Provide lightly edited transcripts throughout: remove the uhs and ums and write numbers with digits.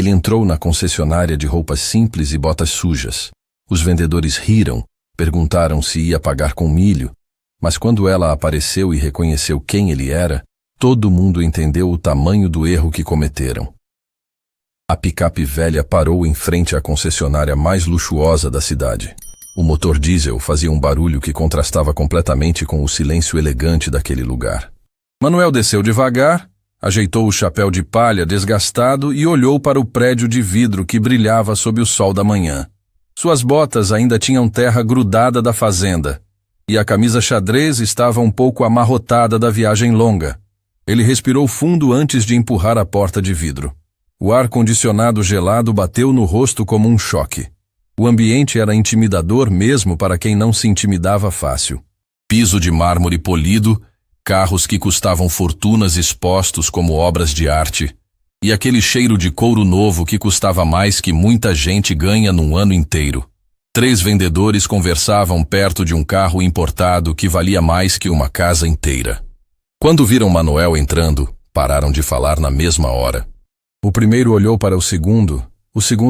Ele entrou na concessionária de roupas simples e botas sujas. Os vendedores riram, perguntaram se ia pagar com milho, mas quando ela apareceu e reconheceu quem ele era, todo mundo entendeu o tamanho do erro que cometeram. A picape velha parou em frente à concessionária mais luxuosa da cidade. O motor diesel fazia um barulho que contrastava completamente com o silêncio elegante daquele lugar. Manuel desceu devagar, ajeitou o chapéu de palha desgastado e olhou para o prédio de vidro que brilhava sob o sol da manhã. Suas botas ainda tinham terra grudada da fazenda, e a camisa xadrez estava um pouco amarrotada da viagem longa. Ele respirou fundo antes de empurrar a porta de vidro. O ar-condicionado gelado bateu no rosto como um choque. O ambiente era intimidador mesmo para quem não se intimidava fácil. Piso de mármore polido, carros que custavam fortunas expostos como obras de arte, e aquele cheiro de couro novo que custava mais que muita gente ganha num ano inteiro. 3 vendedores conversavam perto de um carro importado que valia mais que uma casa inteira. Quando viram Manuel entrando, pararam de falar na mesma hora. O primeiro olhou para o segundo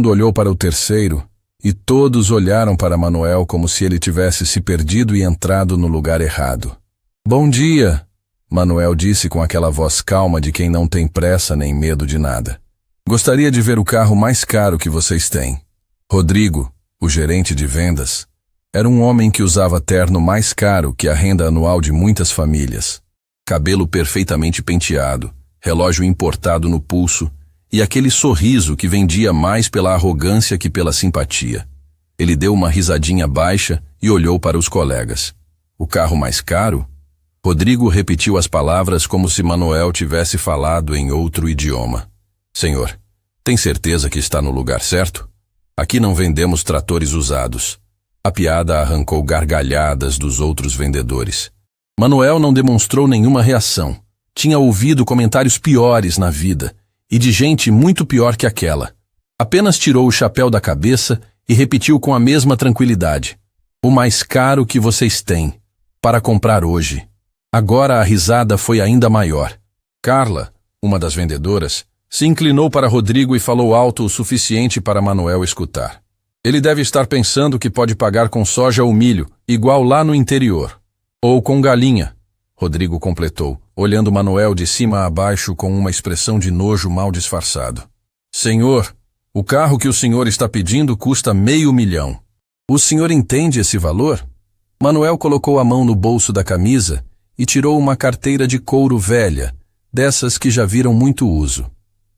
olhou para o terceiro, e todos olharam para Manuel como se ele tivesse se perdido e entrado no lugar errado. Bom dia, Manuel disse com aquela voz calma de quem não tem pressa nem medo de nada. Gostaria de ver o carro mais caro que vocês têm. Rodrigo, o gerente de vendas, era um homem que usava terno mais caro que a renda anual de muitas famílias. Cabelo perfeitamente penteado, relógio importado no pulso e aquele sorriso que vendia mais pela arrogância que pela simpatia. Ele deu uma risadinha baixa e olhou para os colegas. O carro mais caro? Rodrigo repetiu as palavras como se Manuel tivesse falado em outro idioma. Senhor, tem certeza que está no lugar certo? Aqui não vendemos tratores usados. A piada arrancou gargalhadas dos outros vendedores. Manuel não demonstrou nenhuma reação. Tinha ouvido comentários piores na vida, e de gente muito pior que aquela. Apenas tirou o chapéu da cabeça e repetiu com a mesma tranquilidade. O mais caro que vocês têm, para comprar hoje. Agora a risada foi ainda maior. Carla, uma das vendedoras, se inclinou para Rodrigo e falou alto o suficiente para Manuel escutar. Ele deve estar pensando que pode pagar com soja ou milho, igual lá no interior. Ou com galinha, Rodrigo completou, olhando Manuel de cima a baixo com uma expressão de nojo mal disfarçado. Senhor, o carro que o senhor está pedindo custa $500 mil. O senhor entende esse valor? Manuel colocou a mão no bolso da camisa e tirou uma carteira de couro velha, dessas que já viram muito uso.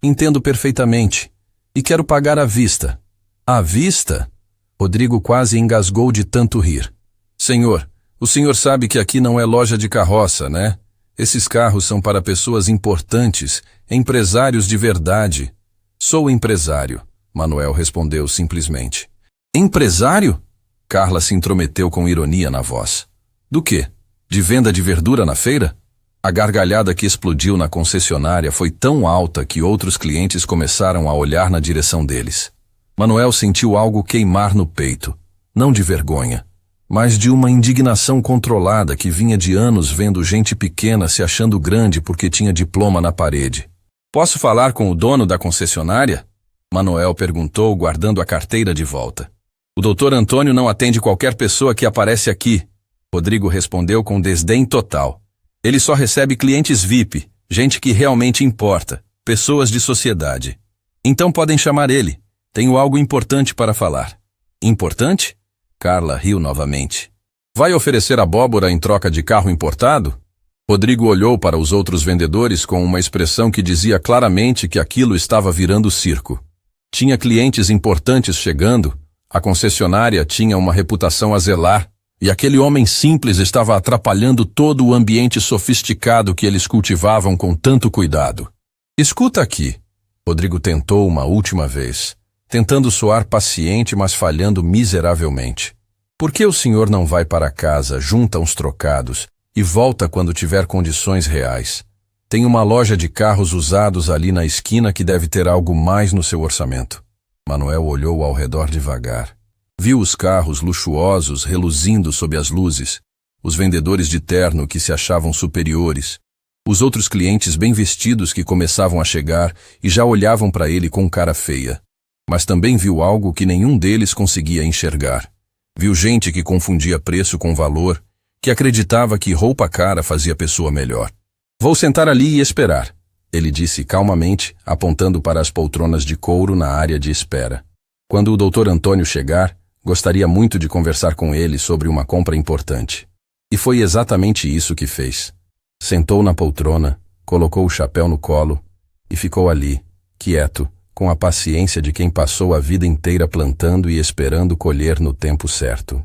Entendo perfeitamente, e quero pagar à vista. À vista? Rodrigo quase engasgou de tanto rir. Senhor, o senhor sabe que aqui não é loja de carroça, né? Esses carros são para pessoas importantes, empresários de verdade. Sou empresário, Manuel respondeu simplesmente. Empresário? Carla se intrometeu com ironia na voz. Do quê? De venda de verdura na feira? A gargalhada que explodiu na concessionária foi tão alta que outros clientes começaram a olhar na direção deles. Manuel sentiu algo queimar no peito, não de vergonha, mas de uma indignação controlada que vinha de anos vendo gente pequena se achando grande porque tinha diploma na parede. Posso falar com o dono da concessionária? Manuel perguntou, guardando a carteira de volta. O Dr. Antônio não atende qualquer pessoa que aparece aqui, Rodrigo respondeu com desdém total. Ele só recebe clientes VIP, gente que realmente importa, pessoas de sociedade. Então podem chamar ele. Tenho algo importante para falar. Importante? Carla riu novamente. Vai oferecer abóbora em troca de carro importado? Rodrigo olhou para os outros vendedores com uma expressão que dizia claramente que aquilo estava virando circo. Tinha clientes importantes chegando, a concessionária tinha uma reputação a zelar, e aquele homem simples estava atrapalhando todo o ambiente sofisticado que eles cultivavam com tanto cuidado. Escuta aqui, Rodrigo tentou uma última vez, tentando soar paciente, mas falhando miseravelmente. Por que o senhor não vai para casa, junta uns trocados e volta quando tiver condições reais? Tem uma loja de carros usados ali na esquina que deve ter algo mais no seu orçamento. Manuel olhou ao redor devagar. Viu os carros luxuosos reluzindo sob as luzes, os vendedores de terno que se achavam superiores, Os outros clientes bem vestidos que começavam a chegar e já olhavam para ele com cara feia. Mas também viu algo que nenhum deles conseguia enxergar. Viu gente que confundia preço com valor, que acreditava que roupa cara fazia pessoa melhor. Vou sentar ali e esperar, ele disse calmamente, apontando para as poltronas de couro na área de espera. Quando o Dr. Antônio chegar, gostaria muito de conversar com ele sobre uma compra importante. E foi exatamente isso que fez. Sentou na poltrona, colocou o chapéu no colo e ficou ali, quieto, com a paciência de quem passou a vida inteira plantando e esperando colher no tempo certo.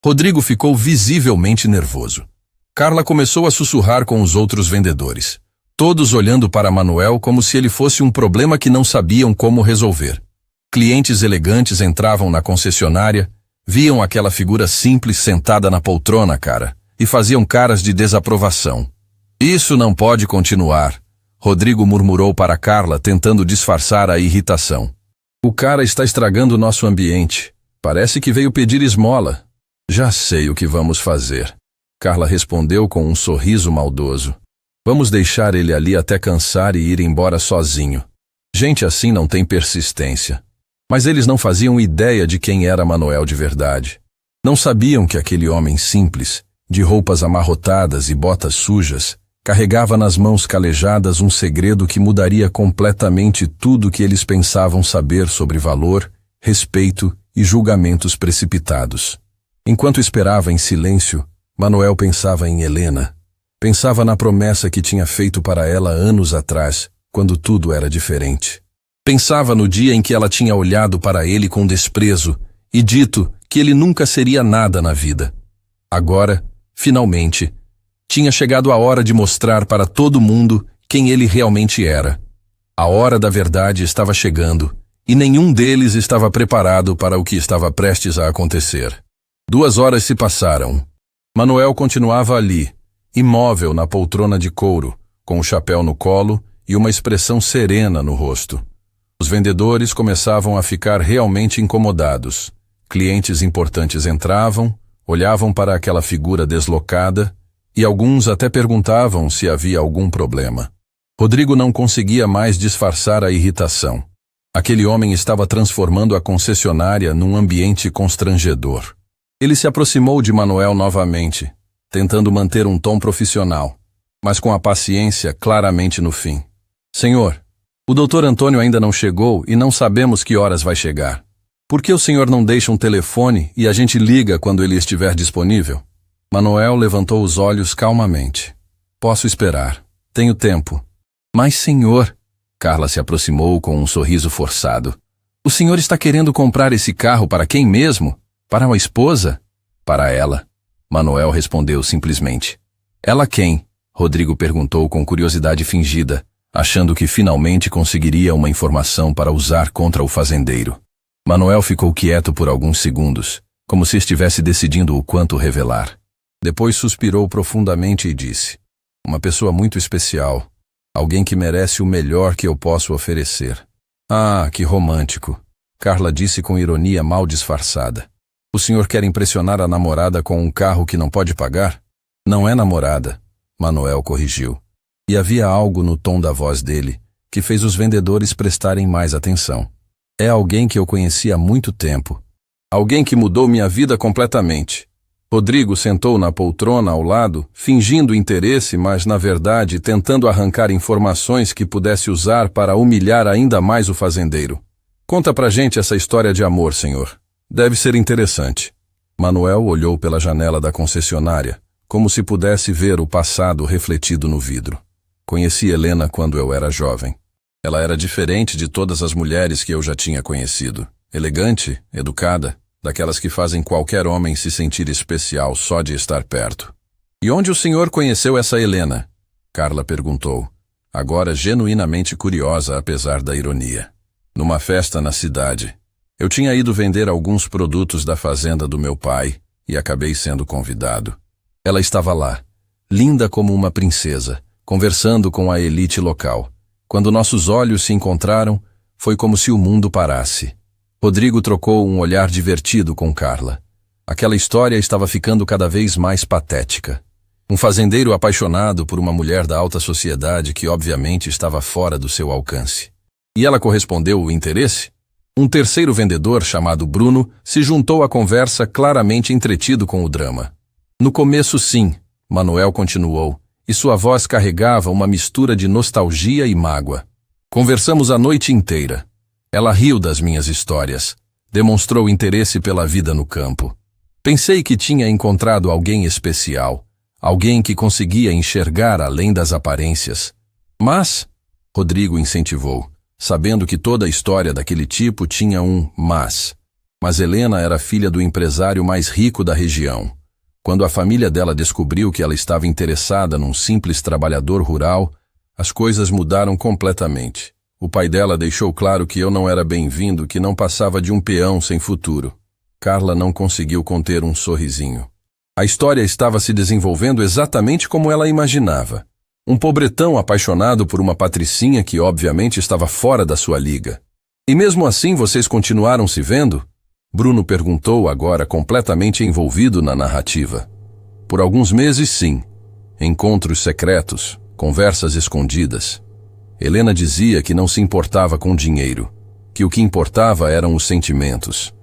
Rodrigo ficou visivelmente nervoso. Carla começou a sussurrar com os outros vendedores, todos olhando para Manuel como se ele fosse um problema que não sabiam como resolver. Clientes elegantes entravam na concessionária, viam aquela figura simples sentada na poltrona, e faziam caras de desaprovação. Isso não pode continuar, Rodrigo murmurou para Carla, tentando disfarçar a irritação. O cara está estragando nosso ambiente. Parece que veio pedir esmola. Já sei o que vamos fazer. Carla respondeu com um sorriso maldoso. Vamos deixar ele ali até cansar e ir embora sozinho. Gente assim não tem persistência. Mas eles não faziam ideia de quem era Manuel de verdade. Não sabiam que aquele homem simples, de roupas amarrotadas e botas sujas, carregava nas mãos calejadas um segredo que mudaria completamente tudo que eles pensavam saber sobre valor, respeito e julgamentos precipitados. Enquanto esperava em silêncio, Manuel pensava em Helena. Pensava na promessa que tinha feito para ela anos atrás, quando tudo era diferente. Pensava no dia em que ela tinha olhado para ele com desprezo e dito que ele nunca seria nada na vida. Agora, finalmente, tinha chegado a hora de mostrar para todo mundo quem ele realmente era. A hora da verdade estava chegando, e nenhum deles estava preparado para o que estava prestes a acontecer. 2 horas se passaram. Manuel continuava ali, imóvel na poltrona de couro, com o chapéu no colo e uma expressão serena no rosto. Os vendedores começavam a ficar realmente incomodados. Clientes importantes entravam, olhavam para aquela figura deslocada, e alguns até perguntavam se havia algum problema. Rodrigo não conseguia mais disfarçar a irritação. Aquele homem estava transformando a concessionária num ambiente constrangedor. Ele se aproximou de Manuel novamente, tentando manter um tom profissional, mas com a paciência claramente no fim. Senhor, o Dr. Antônio ainda não chegou e não sabemos que horas vai chegar. Por que o senhor não deixa um telefone e a gente liga quando ele estiver disponível? Manuel levantou os olhos calmamente. Posso esperar. Tenho tempo. Mas, senhor... Carla se aproximou com um sorriso forçado. O senhor está querendo comprar esse carro para quem mesmo? Para uma esposa? Para ela. Manuel respondeu simplesmente. Ela quem? Rodrigo perguntou com curiosidade fingida, achando que finalmente conseguiria uma informação para usar contra o fazendeiro. Manuel ficou quieto por alguns segundos, como se estivesse decidindo o quanto revelar. Depois suspirou profundamente e disse, uma pessoa muito especial, alguém que merece o melhor que eu posso oferecer. Ah, que romântico, Carla disse com ironia mal disfarçada. O senhor quer impressionar a namorada com um carro que não pode pagar? Não é namorada, Manuel corrigiu. E havia algo no tom da voz dele que fez os vendedores prestarem mais atenção. É alguém que eu conheci há muito tempo. Alguém que mudou minha vida completamente. Rodrigo sentou na poltrona ao lado, fingindo interesse, mas, na verdade, tentando arrancar informações que pudesse usar para humilhar ainda mais o fazendeiro. Conta pra gente essa história de amor, senhor. Deve ser interessante. Manuel olhou pela janela da concessionária, como se pudesse ver o passado refletido no vidro. Conheci Helena quando eu era jovem. Ela era diferente de todas as mulheres que eu já tinha conhecido. Elegante, educada, daquelas que fazem qualquer homem se sentir especial só de estar perto. E onde o senhor conheceu essa Helena? Carla perguntou, agora genuinamente curiosa apesar da ironia. Numa festa na cidade. Eu tinha ido vender alguns produtos da fazenda do meu pai e acabei sendo convidado. Ela estava lá, linda como uma princesa, conversando com a elite local. Quando nossos olhos se encontraram, foi como se o mundo parasse. Rodrigo trocou um olhar divertido com Carla. Aquela história estava ficando cada vez mais patética. Um fazendeiro apaixonado por uma mulher da alta sociedade que obviamente estava fora do seu alcance. E ela correspondeu o interesse? Um terceiro vendedor, chamado Bruno, se juntou à conversa, claramente entretido com o drama. No começo, sim, Manuel continuou, e sua voz carregava uma mistura de nostalgia e mágoa. Conversamos a noite inteira. Ela riu das minhas histórias. Demonstrou interesse pela vida no campo. Pensei que tinha encontrado alguém especial, alguém que conseguia enxergar além das aparências. Mas, Rodrigo incentivou, sabendo que toda a história daquele tipo tinha um mas. Mas Helena era filha do empresário mais rico da região. Quando a família dela descobriu que ela estava interessada num simples trabalhador rural, as coisas mudaram completamente. O pai dela deixou claro que eu não era bem-vindo, que não passava de um peão sem futuro. Carla não conseguiu conter um sorrisinho. A história estava se desenvolvendo exatamente como ela imaginava. Um pobretão apaixonado por uma patricinha que obviamente estava fora da sua liga. E mesmo assim vocês continuaram se vendo? Bruno perguntou, agora completamente envolvido na narrativa. Por alguns meses, sim. Encontros secretos, conversas escondidas. Helena dizia que não se importava com dinheiro, que o que importava eram os sentimentos.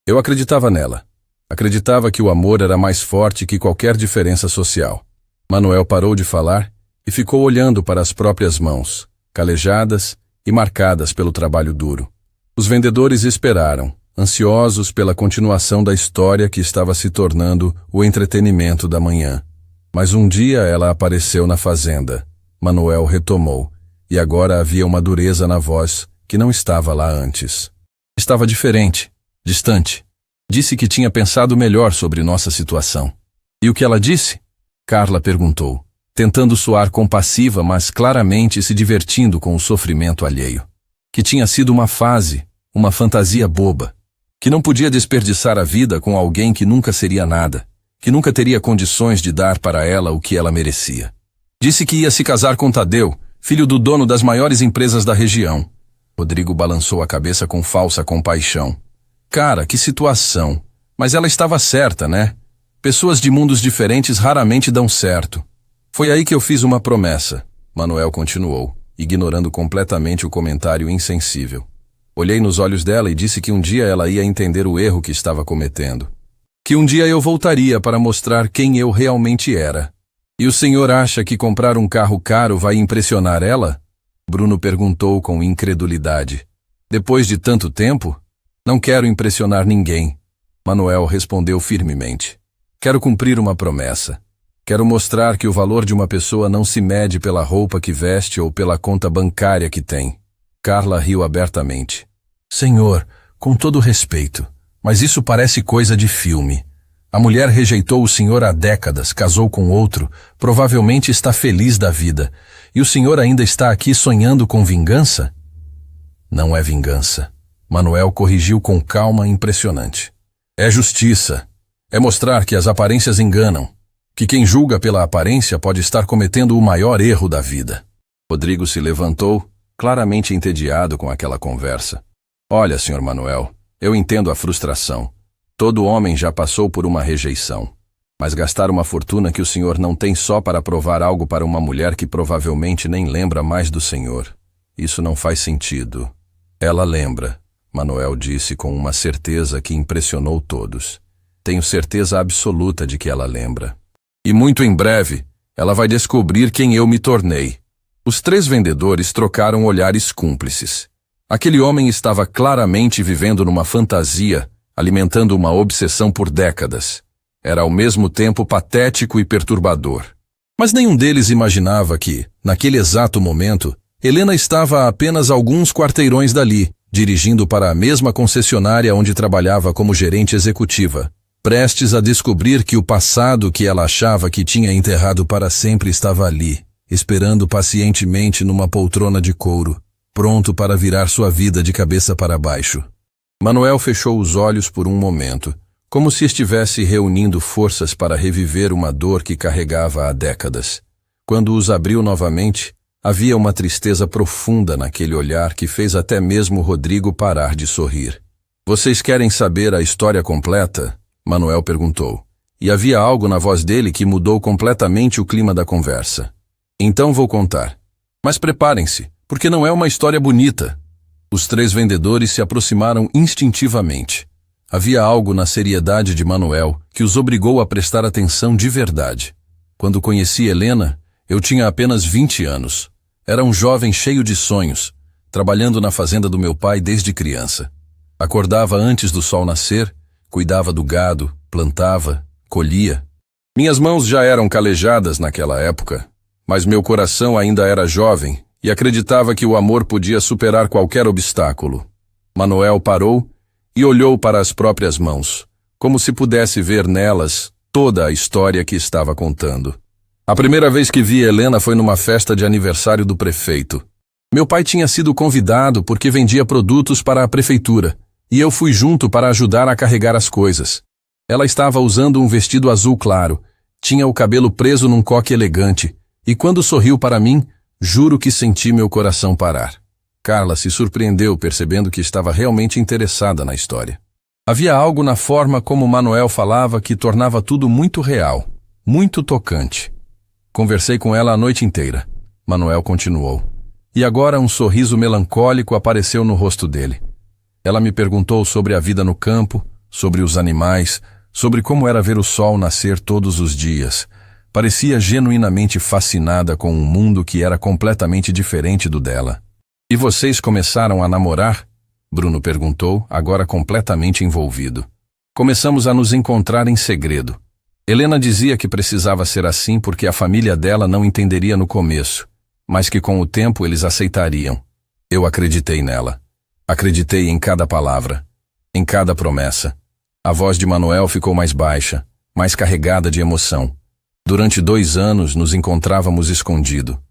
Eu acreditava nela. Acreditava que o amor era mais forte que qualquer diferença social. Manuel parou de falar e ficou olhando para as próprias mãos, calejadas e marcadas pelo trabalho duro. Os vendedores esperaram, ansiosos pela continuação da história que estava se tornando o entretenimento da manhã. Mas um dia ela apareceu na fazenda. Manuel retomou, e agora havia uma dureza na voz que não estava lá antes. Estava diferente, distante. Disse que tinha pensado melhor sobre nossa situação. E o que ela disse? Carla perguntou, tentando soar compassiva, mas claramente se divertindo com o sofrimento alheio. Que tinha sido uma fase, uma fantasia boba. Que não podia desperdiçar a vida com alguém que nunca seria nada, que nunca teria condições de dar para ela o que ela merecia. Disse que ia se casar com Tadeu, filho do dono das maiores empresas da região. Rodrigo balançou a cabeça com falsa compaixão. Cara, que situação. Mas ela estava certa, né? Pessoas de mundos diferentes raramente dão certo. Foi aí que eu fiz uma promessa, Manuel continuou, ignorando completamente o comentário insensível. Olhei nos olhos dela e disse que um dia ela ia entender o erro que estava cometendo. Que um dia eu voltaria para mostrar quem eu realmente era. E o senhor acha que comprar um carro caro vai impressionar ela? Bruno perguntou com incredulidade. Depois de tanto tempo? Não quero impressionar ninguém. Manuel respondeu firmemente. Quero cumprir uma promessa. Quero mostrar que o valor de uma pessoa não se mede pela roupa que veste ou pela conta bancária que tem. Carla riu abertamente. Senhor, com todo respeito, mas isso parece coisa de filme. A mulher rejeitou o senhor há décadas, casou com outro, provavelmente está feliz da vida. E o senhor ainda está aqui sonhando com vingança? Não é vingança. Manuel corrigiu com calma impressionante. É justiça. É mostrar que as aparências enganam. Que quem julga pela aparência pode estar cometendo o maior erro da vida. Rodrigo se levantou, claramente entediado com aquela conversa. Olha, senhor Manuel, eu entendo a frustração. Todo homem já passou por uma rejeição. Mas gastar uma fortuna que o senhor não tem só para provar algo para uma mulher que provavelmente nem lembra mais do senhor. Isso não faz sentido. Ela lembra, Manuel disse com uma certeza que impressionou todos. Tenho certeza absoluta de que ela lembra. E muito em breve, ela vai descobrir quem eu me tornei. Os três vendedores trocaram olhares cúmplices. Aquele homem estava claramente vivendo numa fantasia, alimentando uma obsessão por décadas. Era ao mesmo tempo patético e perturbador. Mas nenhum deles imaginava que, naquele exato momento, Helena estava a apenas alguns quarteirões dali, dirigindo para a mesma concessionária onde trabalhava como gerente executiva, prestes a descobrir que o passado que ela achava que tinha enterrado para sempre estava ali, esperando pacientemente numa poltrona de couro, pronto para virar sua vida de cabeça para baixo. Manuel fechou os olhos por um momento, como se estivesse reunindo forças para reviver uma dor que carregava há décadas. Quando os abriu novamente, havia uma tristeza profunda naquele olhar que fez até mesmo Rodrigo parar de sorrir. Vocês querem saber a história completa? Manuel perguntou. e havia algo na voz dele que mudou completamente o clima da conversa. Então vou contar. Mas preparem-se, porque não é uma história bonita. Os 3 vendedores se aproximaram instintivamente. Havia algo na seriedade de Manuel que os obrigou a prestar atenção de verdade. Quando conheci Helena, eu tinha apenas 20 anos. Era um jovem cheio de sonhos, trabalhando na fazenda do meu pai desde criança. Acordava antes do sol nascer, cuidava do gado, plantava, colhia. Minhas mãos já eram calejadas naquela época, mas meu coração ainda era jovem e acreditava que o amor podia superar qualquer obstáculo. Manuel parou e olhou para as próprias mãos, como se pudesse ver nelas toda a história que estava contando. A primeira vez que vi Helena foi numa festa de aniversário do prefeito. Meu pai tinha sido convidado porque vendia produtos para a prefeitura, e eu fui junto para ajudar a carregar as coisas. Ela estava usando um vestido azul claro, tinha o cabelo preso num coque elegante, e quando sorriu para mim, juro que senti meu coração parar. Carla se surpreendeu percebendo que estava realmente interessada na história. Havia algo na forma como Manuel falava que tornava tudo muito real, muito tocante. Conversei com ela a noite inteira. Manuel continuou. E agora um sorriso melancólico apareceu no rosto dele. Ela me perguntou sobre a vida no campo, sobre os animais, sobre como era ver o sol nascer todos os dias. Parecia genuinamente fascinada com um mundo que era completamente diferente do dela. E vocês começaram a namorar? Bruno perguntou, agora completamente envolvido. Começamos a nos encontrar em segredo. Helena dizia que precisava ser assim porque a família dela não entenderia no começo, mas que com o tempo eles aceitariam. Eu acreditei nela. Acreditei em cada palavra, em cada promessa. A voz de Manuel ficou mais baixa, mais carregada de emoção. Durante 2 anos nos encontrávamos escondido.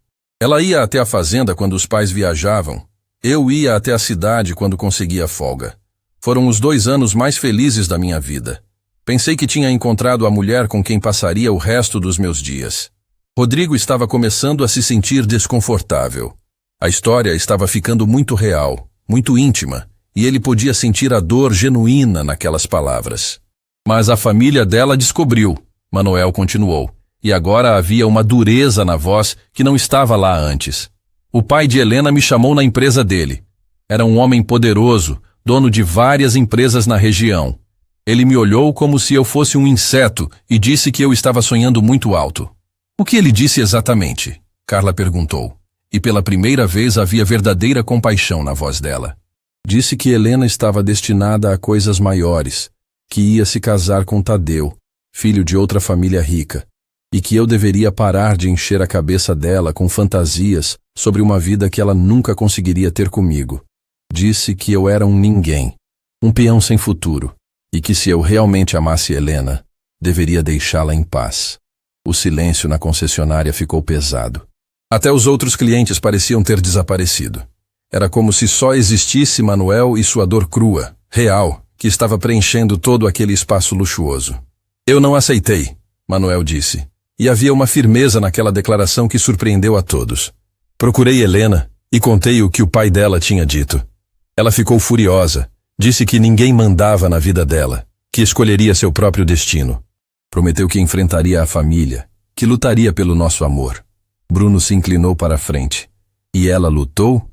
Ela ia até a fazenda quando os pais viajavam. Eu ia até a cidade quando conseguia folga. Foram os 2 anos mais felizes da minha vida. Pensei que tinha encontrado a mulher com quem passaria o resto dos meus dias. Rodrigo estava começando a se sentir desconfortável. A história estava ficando muito real, muito íntima, e ele podia sentir a dor genuína naquelas palavras. Mas a família dela descobriu, Manuel continuou, e agora havia uma dureza na voz que não estava lá antes. O pai de Helena me chamou na empresa dele. Era um homem poderoso, dono de várias empresas na região. Ele me olhou como se eu fosse um inseto e disse que eu estava sonhando muito alto. O que ele disse exatamente? Carla perguntou. E pela primeira vez havia verdadeira compaixão na voz dela. Disse que Helena estava destinada a coisas maiores, que ia se casar com Tadeu, filho de outra família rica, e que eu deveria parar de encher a cabeça dela com fantasias sobre uma vida que ela nunca conseguiria ter comigo. Disse que eu era um ninguém, um peão sem futuro, e que se eu realmente amasse Helena, deveria deixá-la em paz. O silêncio na concessionária ficou pesado. Até os outros clientes pareciam ter desaparecido. Era como se só existisse Manuel e sua dor crua, real, que estava preenchendo todo aquele espaço luxuoso. Eu não aceitei, Manuel disse, e havia uma firmeza naquela declaração que surpreendeu a todos. Procurei Helena e contei o que o pai dela tinha dito. Ela ficou furiosa, disse que ninguém mandava na vida dela, que escolheria seu próprio destino. Prometeu que enfrentaria a família, que lutaria pelo nosso amor. Bruno se inclinou para a frente. E ela lutou?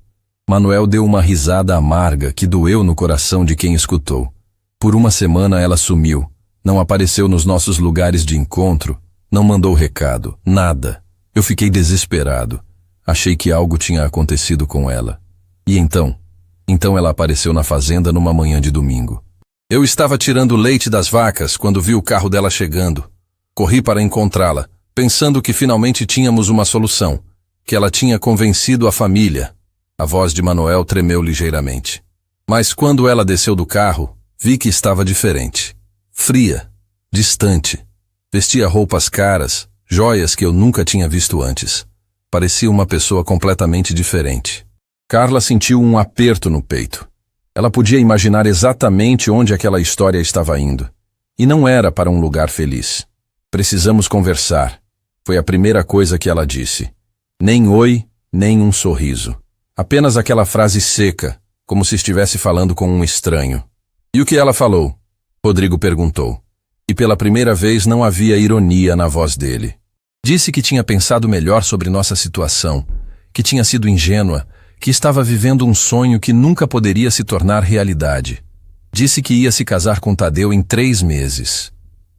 Manuel deu uma risada amarga que doeu no coração de quem escutou. Por 1 semana ela sumiu, não apareceu nos nossos lugares de encontro, não mandou recado, nada. Eu fiquei desesperado. Achei que algo tinha acontecido com ela. E então ela apareceu na fazenda numa manhã de domingo. Eu estava tirando o leite das vacas quando vi o carro dela chegando. Corri para encontrá-la, pensando que finalmente tínhamos uma solução, que ela tinha convencido a família. A voz de Manuel tremeu ligeiramente. Mas quando ela desceu do carro, vi que estava diferente. Fria, distante. Vestia roupas caras, joias que eu nunca tinha visto antes. Parecia uma pessoa completamente diferente. Carla sentiu um aperto no peito. Ela podia imaginar exatamente onde aquela história estava indo. E não era para um lugar feliz. Precisamos conversar. Foi a primeira coisa que ela disse. Nem oi, nem um sorriso. Apenas aquela frase seca, como se estivesse falando com um estranho. E o que ela falou? Rodrigo perguntou. E pela primeira vez não havia ironia na voz dele. Disse que tinha pensado melhor sobre nossa situação, que tinha sido ingênua, que estava vivendo um sonho que nunca poderia se tornar realidade. Disse que ia se casar com Tadeu em 3 meses.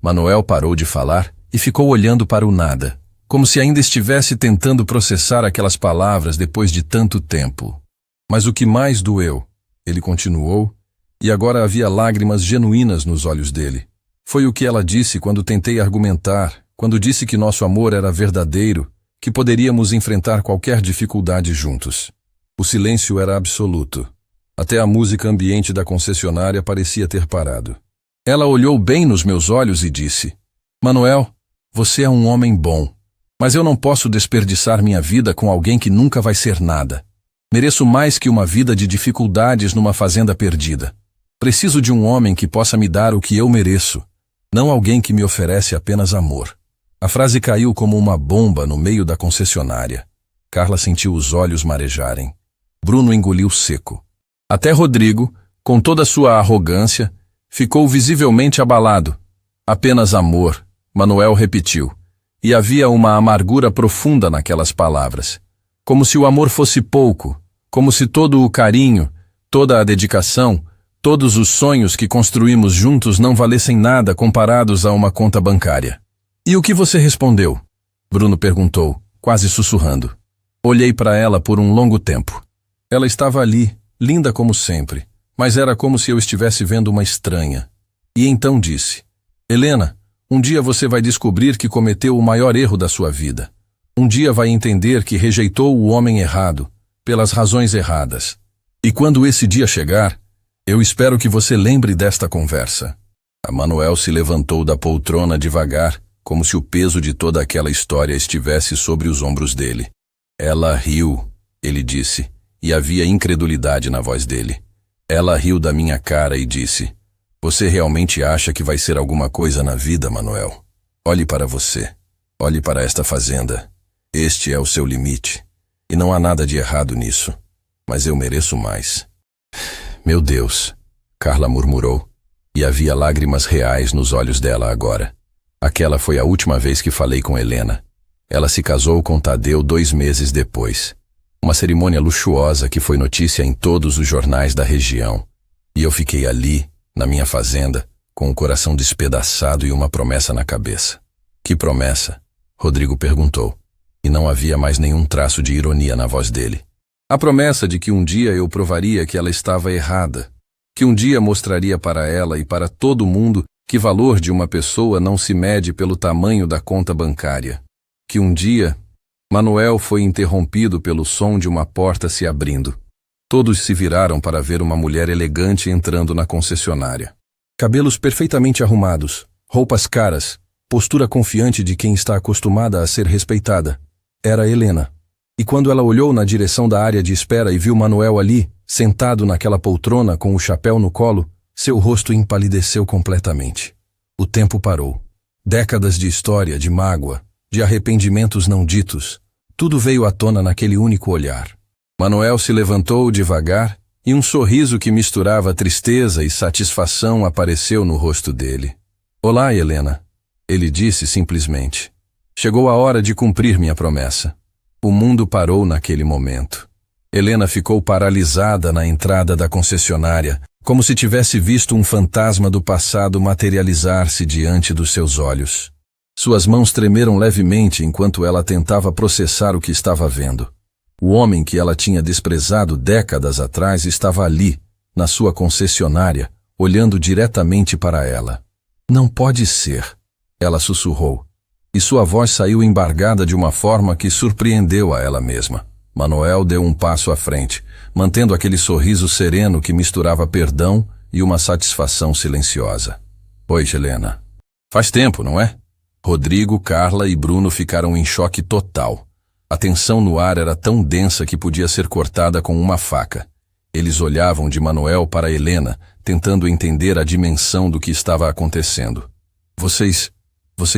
Manuel parou de falar e ficou olhando para o nada, como se ainda estivesse tentando processar aquelas palavras depois de tanto tempo. Mas o que mais doeu, ele continuou, e agora havia lágrimas genuínas nos olhos dele. Foi o que ela disse quando tentei argumentar, quando disse que nosso amor era verdadeiro, que poderíamos enfrentar qualquer dificuldade juntos. O silêncio era absoluto. Até a música ambiente da concessionária parecia ter parado. Ela olhou bem nos meus olhos e disse: Manuel, você é um homem bom, mas eu não posso desperdiçar minha vida com alguém que nunca vai ser nada. Mereço mais que uma vida de dificuldades numa fazenda perdida. Preciso de um homem que possa me dar o que eu mereço, não alguém que me oferece apenas amor. A frase caiu como uma bomba no meio da concessionária. Carla sentiu os olhos marejarem. Bruno engoliu seco. Até Rodrigo, com toda sua arrogância, ficou visivelmente abalado. Apenas amor, Manuel repetiu. E havia uma amargura profunda naquelas palavras. Como se o amor fosse pouco, como se todo o carinho, toda a dedicação, todos os sonhos que construímos juntos não valessem nada comparados a uma conta bancária. E o que você respondeu? Bruno perguntou, quase sussurrando. Olhei para ela por um longo tempo. Ela estava ali, linda como sempre, mas era como se eu estivesse vendo uma estranha. E então disse: Helena, um dia você vai descobrir que cometeu o maior erro da sua vida. Um dia vai entender que rejeitou o homem errado, pelas razões erradas. E quando esse dia chegar, eu espero que você lembre desta conversa. A Manuel se levantou da poltrona devagar, como se o peso de toda aquela história estivesse sobre os ombros dele. Ela riu, ele disse, e havia incredulidade na voz dele. Ela riu da minha cara e disse: Você realmente acha que vai ser alguma coisa na vida, Manuel? Olhe para você. Olhe para esta fazenda. Este é o seu limite. E não há nada de errado nisso. Mas eu mereço mais. Meu Deus, Carla murmurou, e havia lágrimas reais nos olhos dela agora. Aquela foi a última vez que falei com Helena. Ela se casou com Tadeu 2 meses depois. Uma cerimônia luxuosa que foi notícia em todos os jornais da região. E eu fiquei ali, na minha fazenda, com o coração despedaçado e uma promessa na cabeça. Que promessa? Rodrigo perguntou. E não havia mais nenhum traço de ironia na voz dele. A promessa de que um dia eu provaria que ela estava errada, que um dia mostraria para ela e para todo mundo que valor de uma pessoa não se mede pelo tamanho da conta bancária, que um dia... Manuel foi interrompido pelo som de uma porta se abrindo. Todos se viraram para ver uma mulher elegante entrando na concessionária. Cabelos perfeitamente arrumados, roupas caras, postura confiante de quem está acostumada a ser respeitada. Era Helena. E quando ela olhou na direção da área de espera e viu Manuel ali, sentado naquela poltrona com o chapéu no colo, seu rosto empalideceu completamente. O tempo parou. Décadas de história, de mágoa, de arrependimentos não ditos, tudo veio à tona naquele único olhar. Manuel se levantou devagar e um sorriso que misturava tristeza e satisfação apareceu no rosto dele. Olá, Helena, ele disse simplesmente. Chegou a hora de cumprir minha promessa. O mundo parou naquele momento. Helena ficou paralisada na entrada da concessionária, como se tivesse visto um fantasma do passado materializar-se diante dos seus olhos. Suas mãos tremeram levemente enquanto ela tentava processar o que estava vendo. O homem que ela tinha desprezado décadas atrás estava ali, na sua concessionária, olhando diretamente para ela. Não pode ser, ela sussurrou, e sua voz saiu embargada de uma forma que surpreendeu a ela mesma. Manuel deu um passo à frente, mantendo aquele sorriso sereno que misturava perdão e uma satisfação silenciosa. Oi, Helena. Faz tempo, não é? Rodrigo, Carla e Bruno ficaram em choque total. A tensão no ar era tão densa que podia ser cortada com uma faca. Eles olhavam de Manuel para Helena, tentando entender a dimensão do que estava acontecendo. Vocês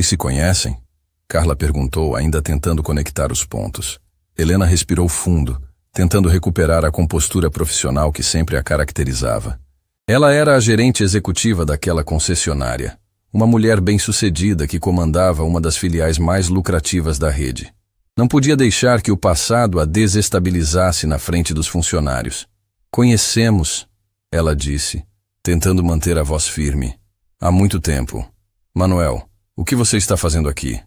se conhecem? Carla perguntou, ainda tentando conectar os pontos. Helena respirou fundo, tentando recuperar a compostura profissional que sempre a caracterizava. Ela era a gerente executiva daquela concessionária. uma mulher bem-sucedida que comandava uma das filiais mais lucrativas da rede. Não podia deixar que o passado a desestabilizasse na frente dos funcionários. Conhecemos, ela disse, tentando manter a voz firme. Há muito tempo. Manuel, o que você está fazendo aqui?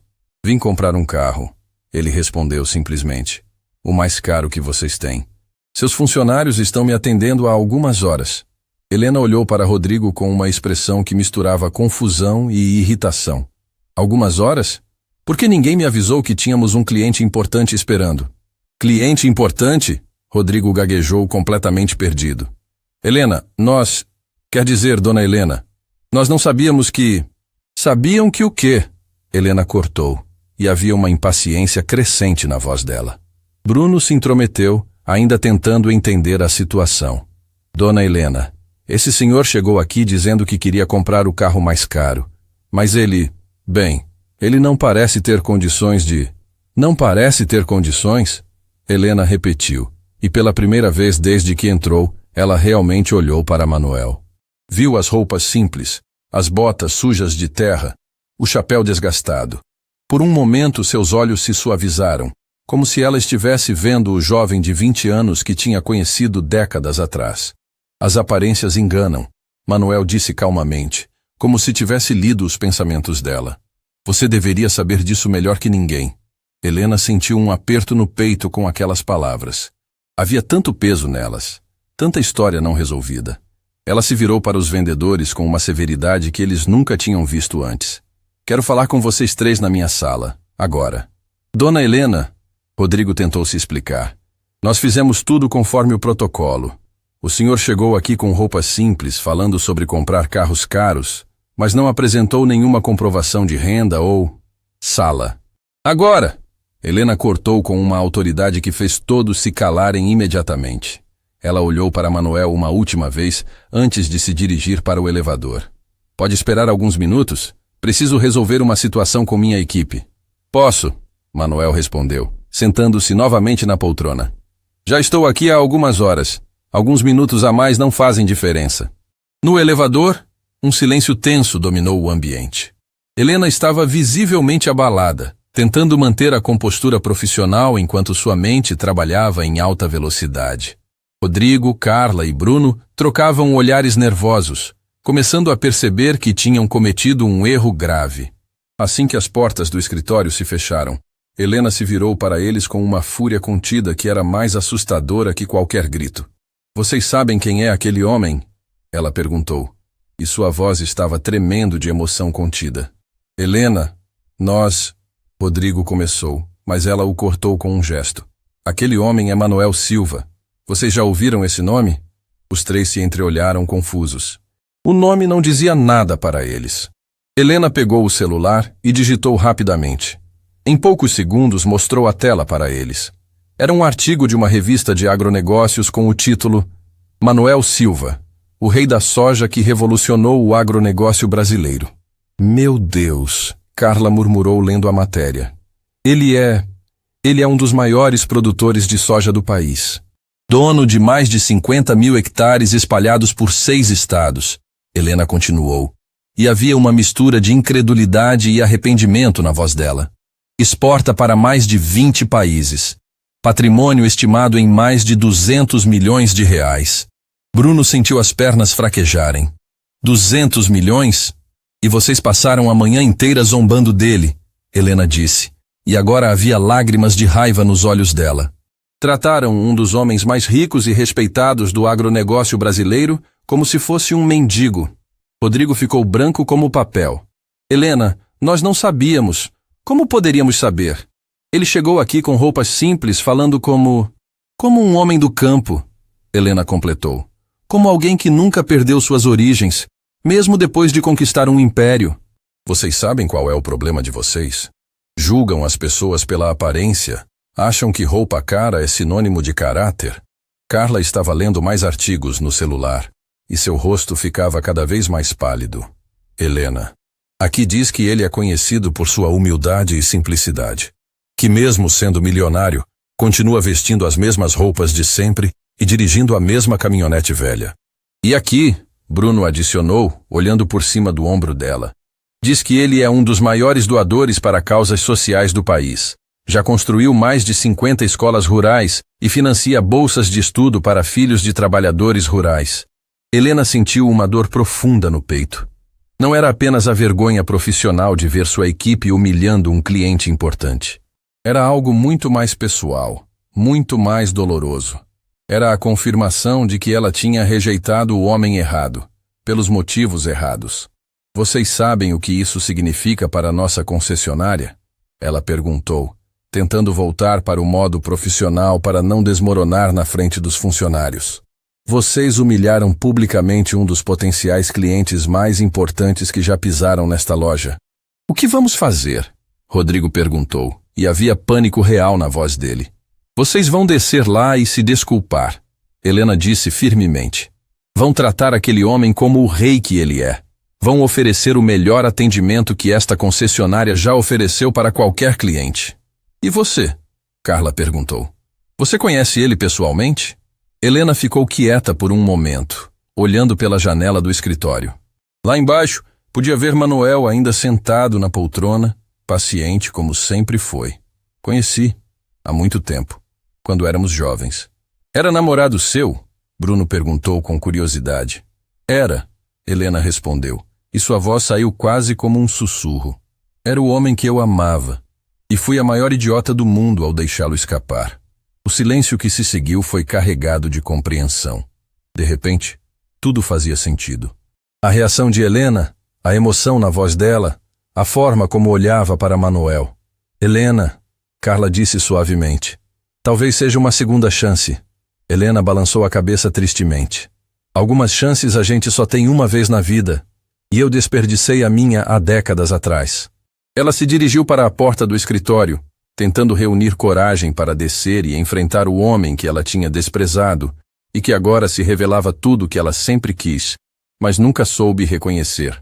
Vim comprar um carro. Ele respondeu simplesmente. O mais caro que vocês têm. Seus funcionários estão me atendendo há algumas horas. Helena olhou para Rodrigo com uma expressão que misturava confusão e irritação. Algumas horas? Por que ninguém me avisou que tínhamos um cliente importante esperando? Cliente importante? Rodrigo gaguejou completamente perdido. Helena, quer dizer, dona Helena, nós não sabíamos que... Sabiam que o quê? Helena cortou, e havia uma impaciência crescente na voz dela. Bruno se intrometeu, ainda tentando entender a situação. Dona Helena, esse senhor chegou aqui dizendo que queria comprar o carro mais caro. Mas ele não parece ter condições de... Não parece ter condições? Helena repetiu, e pela primeira vez desde que entrou, ela realmente olhou para Manuel. Viu as roupas simples, as botas sujas de terra, o chapéu desgastado. Por um momento seus olhos se suavizaram, como se ela estivesse vendo o jovem de 20 anos que tinha conhecido décadas atrás. As aparências enganam, Manuel disse calmamente, como se tivesse lido os pensamentos dela. Você deveria saber disso melhor que ninguém. Helena sentiu um aperto no peito com aquelas palavras. Havia tanto peso nelas, tanta história não resolvida. Ela se virou para os vendedores com uma severidade que eles nunca tinham visto antes. Quero falar com vocês três na minha sala, agora. Dona Helena, Rodrigo tentou se explicar. Nós fizemos tudo conforme o protocolo. O senhor chegou aqui com roupas simples, falando sobre comprar carros caros, mas não apresentou nenhuma comprovação de renda ou... Sala. Agora! Helena cortou com uma autoridade que fez todos se calarem imediatamente. Ela olhou para Manuel uma última vez antes de se dirigir para o elevador. Pode esperar alguns minutos? Preciso resolver uma situação com minha equipe. Posso, Manuel respondeu, sentando-se novamente na poltrona. Já estou aqui há algumas horas. Alguns minutos a mais não fazem diferença. No elevador, um silêncio tenso dominou o ambiente. Helena estava visivelmente abalada, tentando manter a compostura profissional enquanto sua mente trabalhava em alta velocidade. Rodrigo, Carla e Bruno trocavam olhares nervosos, começando a perceber que tinham cometido um erro grave. Assim que as portas do escritório se fecharam, Helena se virou para eles com uma fúria contida que era mais assustadora que qualquer grito. Vocês sabem quem é aquele homem? Ela perguntou, e sua voz estava tremendo de emoção contida. Helena, Rodrigo começou, mas ela o cortou com um gesto. Aquele homem é Manuel Silva. Vocês já ouviram esse nome? Os três se entreolharam confusos. O nome não dizia nada para eles. Helena pegou o celular e digitou rapidamente. Em poucos segundos mostrou a tela para eles. Era um artigo de uma revista de agronegócios com o título Manuel Silva, o rei da soja que revolucionou o agronegócio brasileiro. Meu Deus, Carla murmurou lendo a matéria. Ele é um dos maiores produtores de soja do país. Dono de mais de 50 mil hectares espalhados por 6 estados. Helena continuou. E havia uma mistura de incredulidade e arrependimento na voz dela. Exporta para mais de 20 países. Patrimônio estimado em mais de 200 milhões de reais. Bruno sentiu as pernas fraquejarem. 200 milhões? E vocês passaram a manhã inteira zombando dele, Helena disse. E agora havia lágrimas de raiva nos olhos dela. Trataram um dos homens mais ricos e respeitados do agronegócio brasileiro como se fosse um mendigo. Rodrigo ficou branco como papel. Helena, nós não sabíamos. Como poderíamos saber? Ele chegou aqui com roupas simples, falando como um homem do campo, Helena completou. Como alguém que nunca perdeu suas origens, mesmo depois de conquistar um império. Vocês sabem qual é o problema de vocês? Julgam as pessoas pela aparência. Acham que roupa cara é sinônimo de caráter? Carla estava lendo mais artigos no celular, e seu rosto ficava cada vez mais pálido. Helena, aqui diz que ele é conhecido por sua humildade e simplicidade. Que mesmo sendo milionário, continua vestindo as mesmas roupas de sempre e dirigindo a mesma caminhonete velha. E aqui, Bruno adicionou, olhando por cima do ombro dela, Diz que ele é um dos maiores doadores para causas sociais do país. Já construiu mais de 50 escolas rurais e financia bolsas de estudo para filhos de trabalhadores rurais. Helena sentiu uma dor profunda no peito. Não era apenas a vergonha profissional de ver sua equipe humilhando um cliente importante. Era algo muito mais pessoal, muito mais doloroso. Era a confirmação de que ela tinha rejeitado o homem errado, pelos motivos errados. Vocês sabem o que isso significa para nossa concessionária? Ela perguntou, tentando voltar para o modo profissional para não desmoronar na frente dos funcionários. Vocês humilharam publicamente um dos potenciais clientes mais importantes que já pisaram nesta loja. O que vamos fazer? Rodrigo perguntou, e havia pânico real na voz dele. Vocês vão descer lá e se desculpar, Helena disse firmemente. Vão tratar aquele homem como o rei que ele é. Vão oferecer o melhor atendimento que esta concessionária já ofereceu para qualquer cliente. E você? Carla perguntou. Você conhece ele pessoalmente? Helena ficou quieta por um momento, olhando pela janela do escritório. Lá embaixo, podia ver Manuel ainda sentado na poltrona, paciente como sempre foi. Conheci, há muito tempo, quando éramos jovens. Era namorado seu? Bruno perguntou com curiosidade. Era, Helena respondeu, e sua voz saiu quase como um sussurro. Era o homem que eu amava, e fui a maior idiota do mundo ao deixá-lo escapar. O silêncio que se seguiu foi carregado de compreensão. De repente, tudo fazia sentido. A reação de Helena, a emoção na voz dela, a forma como olhava para Manuel. Helena, Carla disse suavemente. Talvez seja uma segunda chance. Helena balançou a cabeça tristemente. Algumas chances a gente só tem uma vez na vida, e eu desperdicei a minha há décadas atrás. Ela se dirigiu para a porta do escritório, tentando reunir coragem para descer e enfrentar o homem que ela tinha desprezado e que agora se revelava tudo o que ela sempre quis, mas nunca soube reconhecer.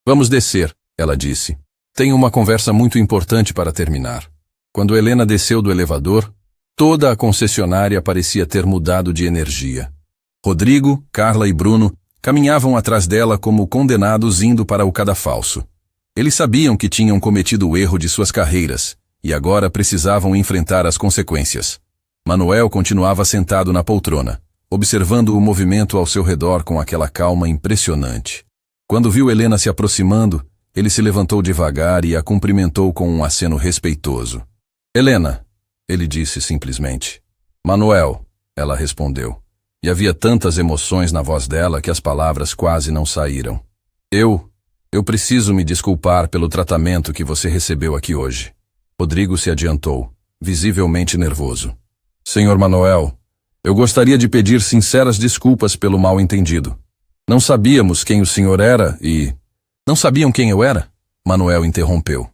Vamos descer, ela disse. Tenho uma conversa muito importante para terminar. Quando Helena desceu do elevador, toda a concessionária parecia ter mudado de energia. Rodrigo, Carla e Bruno caminhavam atrás dela como condenados indo para o cadafalso. Eles sabiam que tinham cometido o erro de suas carreiras e agora precisavam enfrentar as consequências. Manuel continuava sentado na poltrona, observando o movimento ao seu redor com aquela calma impressionante. Quando viu Helena se aproximando, ele se levantou devagar e a cumprimentou com um aceno respeitoso. Helena, ele disse simplesmente. Manuel, ela respondeu. E havia tantas emoções na voz dela que as palavras quase não saíram. Eu preciso me desculpar pelo tratamento que você recebeu aqui hoje. Rodrigo se adiantou, visivelmente nervoso. Senhor Manuel, eu gostaria de pedir sinceras desculpas pelo mal-entendido. Não sabíamos quem o senhor era e... Não sabiam quem eu era? Manuel interrompeu.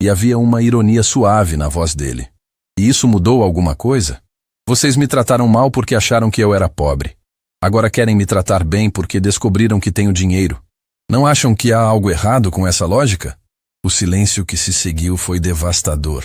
E havia uma ironia suave na voz dele. E isso mudou alguma coisa? Vocês me trataram mal porque acharam que eu era pobre. Agora querem me tratar bem porque descobriram que tenho dinheiro. Não acham que há algo errado com essa lógica? O silêncio que se seguiu foi devastador.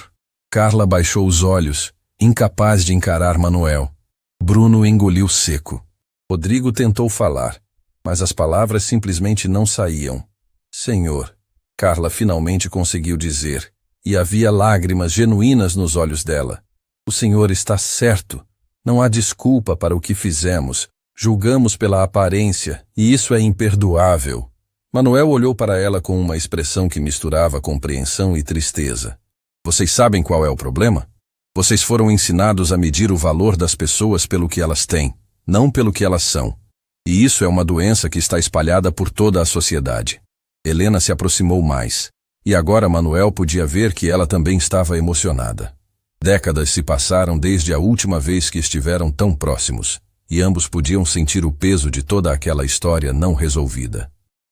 Carla baixou os olhos, incapaz de encarar Manuel. Bruno engoliu seco. Rodrigo tentou falar, mas as palavras simplesmente não saíam. Senhor, Carla finalmente conseguiu dizer, e havia lágrimas genuínas nos olhos dela. O senhor está certo. Não há desculpa para o que fizemos. Julgamos pela aparência, e isso é imperdoável. Manuel olhou para ela com uma expressão que misturava compreensão e tristeza. Vocês sabem qual é o problema? Vocês foram ensinados a medir o valor das pessoas pelo que elas têm, não pelo que elas são. E isso é uma doença que está espalhada por toda a sociedade. Helena se aproximou mais, e agora Manuel podia ver que ela também estava emocionada. Décadas se passaram desde a última vez que estiveram tão próximos, e ambos podiam sentir o peso de toda aquela história não resolvida.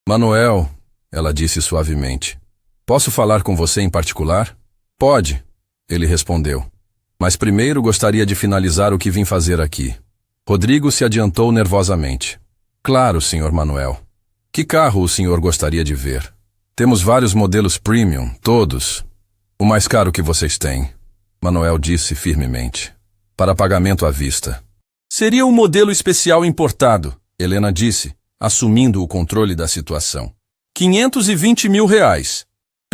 Manuel, ela disse suavemente, posso falar com você em particular? Pode, ele respondeu. Mas primeiro gostaria de finalizar o que vim fazer aqui. Rodrigo se adiantou nervosamente. Claro, Sr. Manuel. Que carro o senhor gostaria de ver? Temos vários modelos premium, todos. O mais caro que vocês têm. Manuel disse firmemente. Para pagamento à vista. Seria um modelo especial importado, Helena disse, assumindo o controle da situação. R$ 520 mil.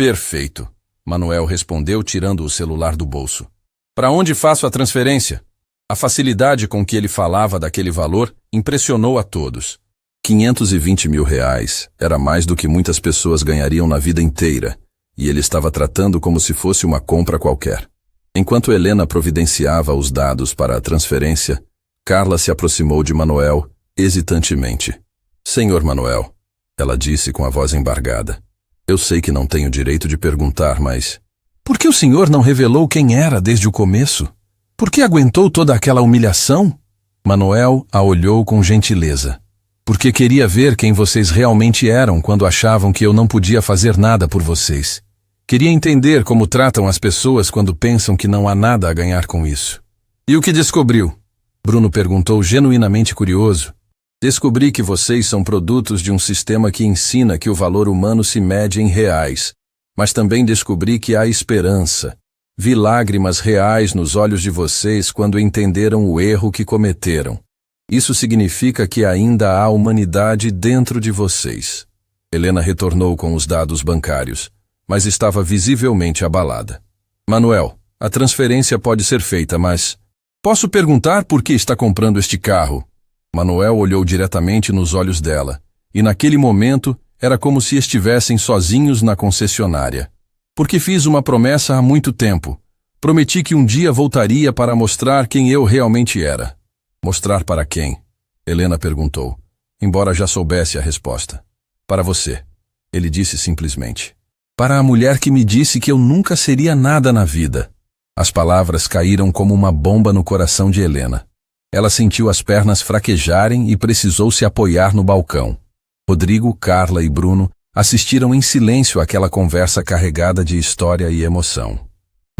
Perfeito, Manuel respondeu tirando o celular do bolso. Para onde faço a transferência? A facilidade com que ele falava daquele valor impressionou a todos. 520 mil reais era mais do que muitas pessoas ganhariam na vida inteira, e ele estava tratando como se fosse uma compra qualquer. Enquanto Helena providenciava os dados para a transferência, Carla se aproximou de Manuel, hesitantemente. Senhor Manuel, ela disse com a voz embargada. Eu sei que não tenho direito de perguntar, mas... Por que o senhor não revelou quem era desde o começo? Por que aguentou toda aquela humilhação? Manuel a olhou com gentileza. Porque queria ver quem vocês realmente eram quando achavam que eu não podia fazer nada por vocês. Queria entender como tratam as pessoas quando pensam que não há nada a ganhar com isso. E o que descobriu? Bruno perguntou genuinamente curioso. Descobri que vocês são produtos de um sistema que ensina que o valor humano se mede em reais, mas também descobri que há esperança. Vi lágrimas reais nos olhos de vocês quando entenderam o erro que cometeram. Isso significa que ainda há humanidade dentro de vocês. Helena retornou com os dados bancários, mas estava visivelmente abalada. Manuel, a transferência pode ser feita, mas... Posso perguntar por que está comprando este carro? Manuel olhou diretamente nos olhos dela, e naquele momento era como se estivessem sozinhos na concessionária. Porque fiz uma promessa há muito tempo. Prometi que um dia voltaria para mostrar quem eu realmente era. Mostrar para quem? Helena perguntou, embora já soubesse a resposta. Para você, ele disse simplesmente. Para a mulher que me disse que eu nunca seria nada na vida. As palavras caíram como uma bomba no coração de Helena. Ela sentiu as pernas fraquejarem e precisou se apoiar no balcão. Rodrigo, Carla e Bruno assistiram em silêncio àquela conversa carregada de história e emoção.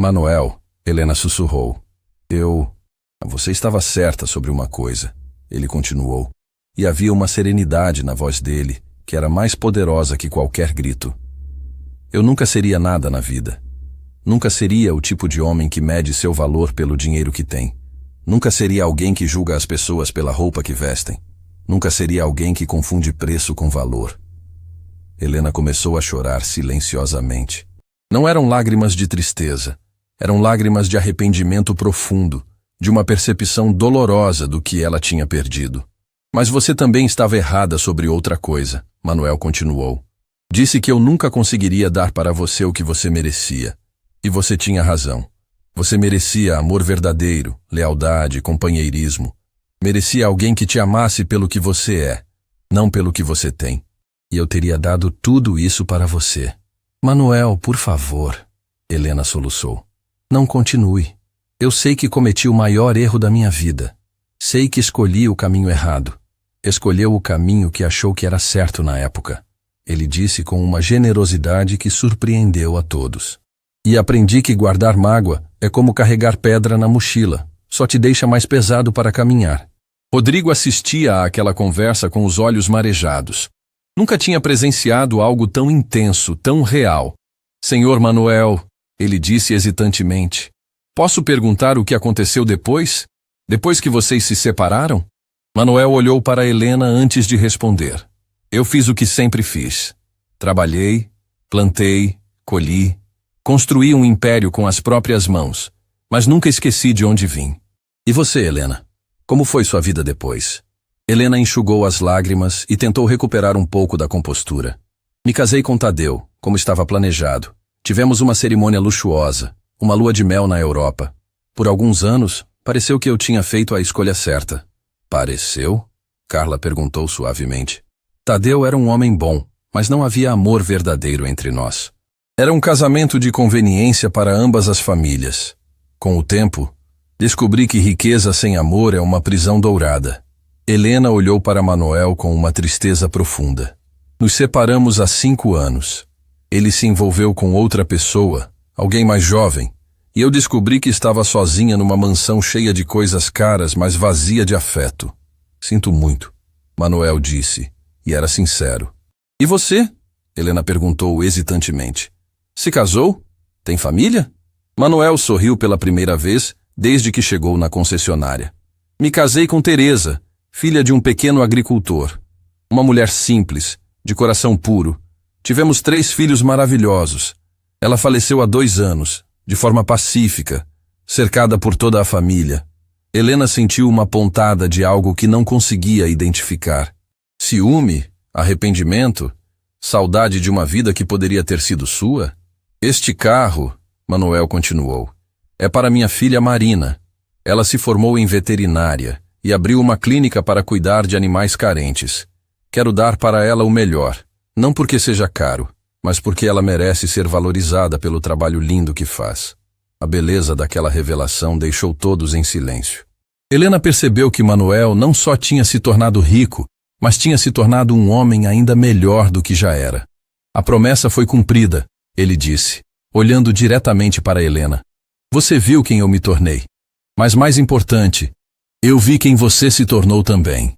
Manuel, Helena sussurrou. Você estava certa sobre uma coisa, ele continuou, e havia uma serenidade na voz dele que era mais poderosa que qualquer grito. Eu nunca seria nada na vida. Nunca seria o tipo de homem que mede seu valor pelo dinheiro que tem. Nunca seria alguém que julga as pessoas pela roupa que vestem. Nunca seria alguém que confunde preço com valor. Helena começou a chorar silenciosamente. Não eram lágrimas de tristeza, eram lágrimas de arrependimento profundo, de uma percepção dolorosa do que ela tinha perdido. Mas você também estava errada sobre outra coisa, Manuel continuou. Disse que eu nunca conseguiria dar para você o que você merecia. E você tinha razão. Você merecia amor verdadeiro, lealdade, companheirismo. Merecia alguém que te amasse pelo que você é, não pelo que você tem. E eu teria dado tudo isso para você. Manuel, por favor, Helena soluçou. Não continue. Eu sei que cometi o maior erro da minha vida. Sei que escolhi o caminho errado. Escolheu o caminho que achou que era certo na época. Ele disse com uma generosidade que surpreendeu a todos. E aprendi que guardar mágoa é como carregar pedra na mochila. Só te deixa mais pesado para caminhar. Rodrigo assistia àquela conversa com os olhos marejados. Nunca tinha presenciado algo tão intenso, tão real. Senhor Manuel, ele disse hesitantemente. Posso perguntar o que aconteceu depois? Depois que vocês se separaram? Manuel olhou para Helena antes de responder. Eu fiz o que sempre fiz. Trabalhei, plantei, colhi, construí um império com as próprias mãos, mas nunca esqueci de onde vim. E você, Helena? Como foi sua vida depois? Helena enxugou as lágrimas e tentou recuperar um pouco da compostura. Me casei com Tadeu, como estava planejado. Tivemos uma cerimônia luxuosa, uma lua de mel na Europa. Por alguns anos, pareceu que eu tinha feito a escolha certa. Pareceu? Carla perguntou suavemente. Tadeu era um homem bom, mas não havia amor verdadeiro entre nós. Era um casamento de conveniência para ambas as famílias. Com o tempo, descobri que riqueza sem amor é uma prisão dourada. Helena olhou para Manuel com uma tristeza profunda. Nos separamos há 5 anos. Ele se envolveu com outra pessoa, alguém mais jovem, e eu descobri que estava sozinha numa mansão cheia de coisas caras, mas vazia de afeto. Sinto muito, Manuel disse, e era sincero. E você? Helena perguntou hesitantemente. Se casou? Tem família? Manuel sorriu pela primeira vez desde que chegou na concessionária. Me casei com Teresa, filha de um pequeno agricultor. Uma mulher simples, de coração puro. Tivemos 3 filhos maravilhosos. Ela faleceu há 2 anos, de forma pacífica, cercada por toda a família. Helena sentiu uma pontada de algo que não conseguia identificar. Ciúme? Arrependimento? Saudade de uma vida que poderia ter sido sua? Este carro, Manuel continuou, é para minha filha Marina. Ela se formou em veterinária e abriu uma clínica para cuidar de animais carentes. Quero dar para ela o melhor, não porque seja caro, mas porque ela merece ser valorizada pelo trabalho lindo que faz. A beleza daquela revelação deixou todos em silêncio. Helena percebeu que Manuel não só tinha se tornado rico, mas tinha se tornado um homem ainda melhor do que já era. A promessa foi cumprida, ele disse, olhando diretamente para Helena. Você viu quem eu me tornei. Mas mais importante, eu vi quem você se tornou também.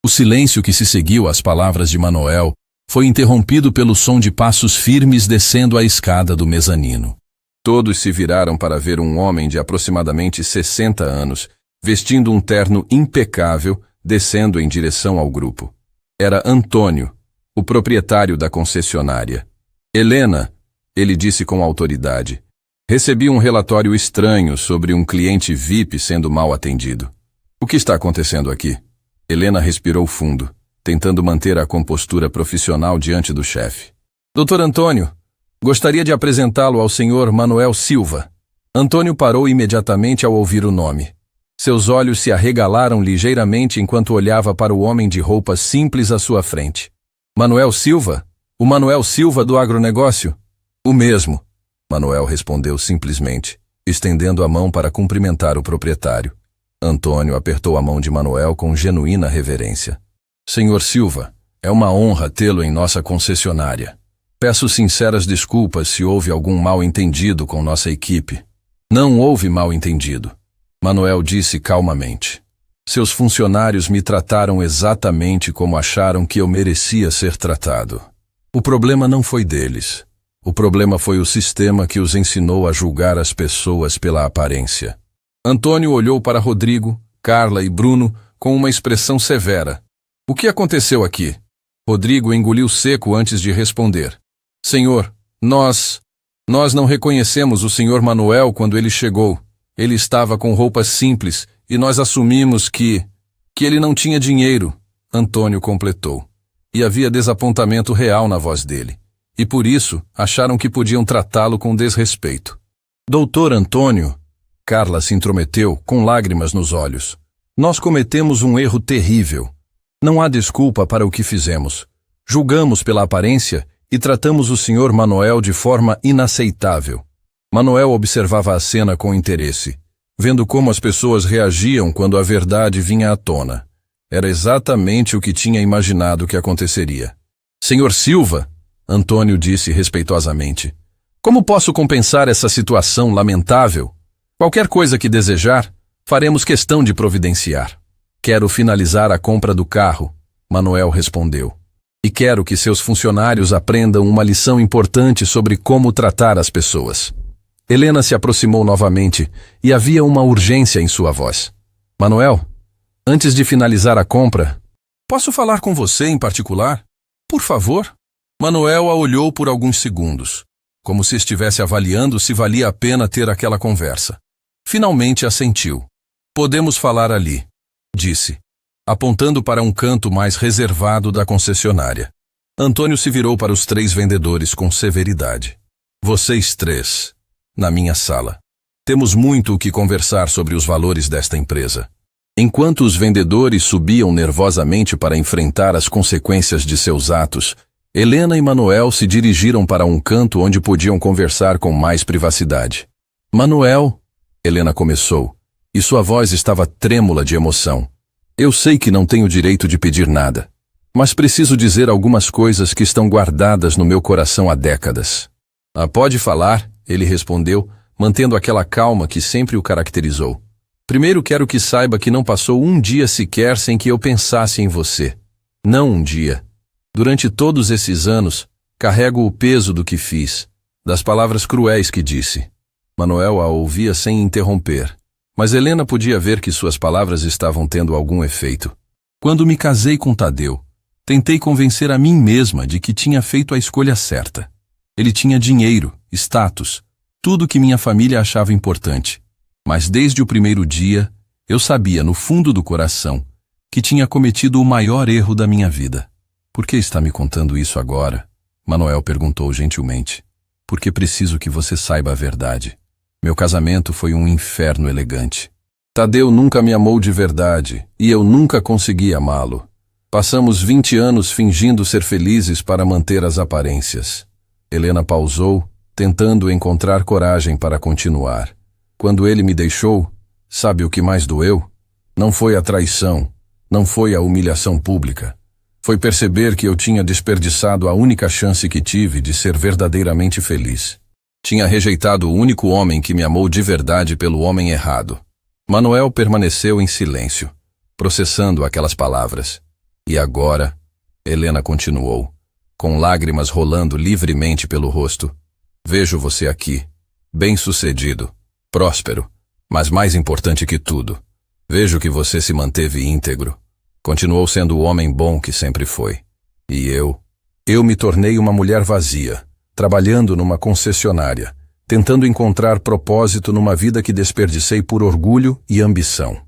O silêncio que se seguiu às palavras de Manuel foi interrompido pelo som de passos firmes descendo a escada do mezanino. Todos se viraram para ver um homem de aproximadamente 60 anos, vestindo um terno impecável, descendo em direção ao grupo. Era Antônio, o proprietário da concessionária. Helena, ele disse com autoridade, recebi um relatório estranho sobre um cliente VIP sendo mal atendido. O que está acontecendo aqui? Helena respirou fundo, tentando manter a compostura profissional diante do chefe. Dr. Antônio, gostaria de apresentá-lo ao Sr. Manuel Silva. Antônio parou imediatamente ao ouvir o nome. Seus olhos se arregalaram ligeiramente enquanto olhava para o homem de roupas simples à sua frente. Manuel Silva? O Manuel Silva do agronegócio? O mesmo, Manuel respondeu simplesmente, estendendo a mão para cumprimentar o proprietário. Antônio apertou a mão de Manuel com genuína reverência. Senhor Silva, é uma honra tê-lo em nossa concessionária. Peço sinceras desculpas se houve algum mal-entendido com nossa equipe. Não houve mal-entendido, Manuel disse calmamente. Seus funcionários me trataram exatamente como acharam que eu merecia ser tratado. O problema não foi deles. O problema foi o sistema que os ensinou a julgar as pessoas pela aparência. Antônio olhou para Rodrigo, Carla e Bruno com uma expressão severa. O que aconteceu aqui? Rodrigo engoliu seco antes de responder. Senhor, nós não reconhecemos o Sr. Manuel quando ele chegou. Ele estava com roupas simples e nós assumimos que ele não tinha dinheiro, Antônio completou. E havia desapontamento real na voz dele. E por isso acharam que podiam tratá-lo com desrespeito. Doutor Antônio, Carla se intrometeu, com lágrimas nos olhos. Nós cometemos um erro terrível. Não há desculpa para o que fizemos. Julgamos pela aparência e tratamos o Sr. Manuel de forma inaceitável. Manuel observava a cena com interesse, vendo como as pessoas reagiam quando a verdade vinha à tona. Era exatamente o que tinha imaginado que aconteceria. Senhor Silva, Antônio disse respeitosamente, como posso compensar essa situação lamentável? Qualquer coisa que desejar, faremos questão de providenciar. Quero finalizar a compra do carro, Manuel respondeu. E quero que seus funcionários aprendam uma lição importante sobre como tratar as pessoas. Helena se aproximou novamente e havia uma urgência em sua voz. Manuel, antes de finalizar a compra, posso falar com você em particular? Por favor? Manuel a olhou por alguns segundos, como se estivesse avaliando se valia a pena ter aquela conversa. Finalmente assentiu. Podemos falar ali, disse, apontando para um canto mais reservado da concessionária. Antônio se virou para os 3 vendedores com severidade. Vocês 3, na minha sala. Temos muito o que conversar sobre os valores desta empresa. Enquanto os vendedores subiam nervosamente para enfrentar as consequências de seus atos, Helena e Manuel se dirigiram para um canto onde podiam conversar com mais privacidade. Manuel, Helena começou, e sua voz estava trêmula de emoção. Eu sei que não tenho direito de pedir nada, mas preciso dizer algumas coisas que estão guardadas no meu coração há décadas. Pode falar, ele respondeu, mantendo aquela calma que sempre o caracterizou. Primeiro quero que saiba que não passou um dia sequer sem que eu pensasse em você. Não um dia. Durante todos esses anos, carrego o peso do que fiz, das palavras cruéis que disse. Manuel a ouvia sem interromper, mas Helena podia ver que suas palavras estavam tendo algum efeito. Quando me casei com Tadeu, tentei convencer a mim mesma de que tinha feito a escolha certa. Ele tinha dinheiro, status, tudo que minha família achava importante. Mas desde o primeiro dia, eu sabia, no fundo do coração, que tinha cometido o maior erro da minha vida. Por que está me contando isso agora? Manuel perguntou gentilmente. Porque preciso que você saiba a verdade. Meu casamento foi um inferno elegante. Tadeu nunca me amou de verdade, e eu nunca consegui amá-lo. Passamos 20 anos fingindo ser felizes para manter as aparências. Helena pausou, tentando encontrar coragem para continuar. Quando ele me deixou, sabe o que mais doeu? Não foi a traição, não foi a humilhação pública. Foi perceber que eu tinha desperdiçado a única chance que tive de ser verdadeiramente feliz. Tinha rejeitado o único homem que me amou de verdade pelo homem errado. Manuel permaneceu em silêncio, processando aquelas palavras. E agora, Helena continuou, com lágrimas rolando livremente pelo rosto. Vejo você aqui, bem-sucedido, próspero, mas mais importante que tudo, vejo que você se manteve íntegro. Continuou sendo o homem bom que sempre foi. E eu me tornei uma mulher vazia, trabalhando numa concessionária, tentando encontrar propósito numa vida que desperdicei por orgulho e ambição.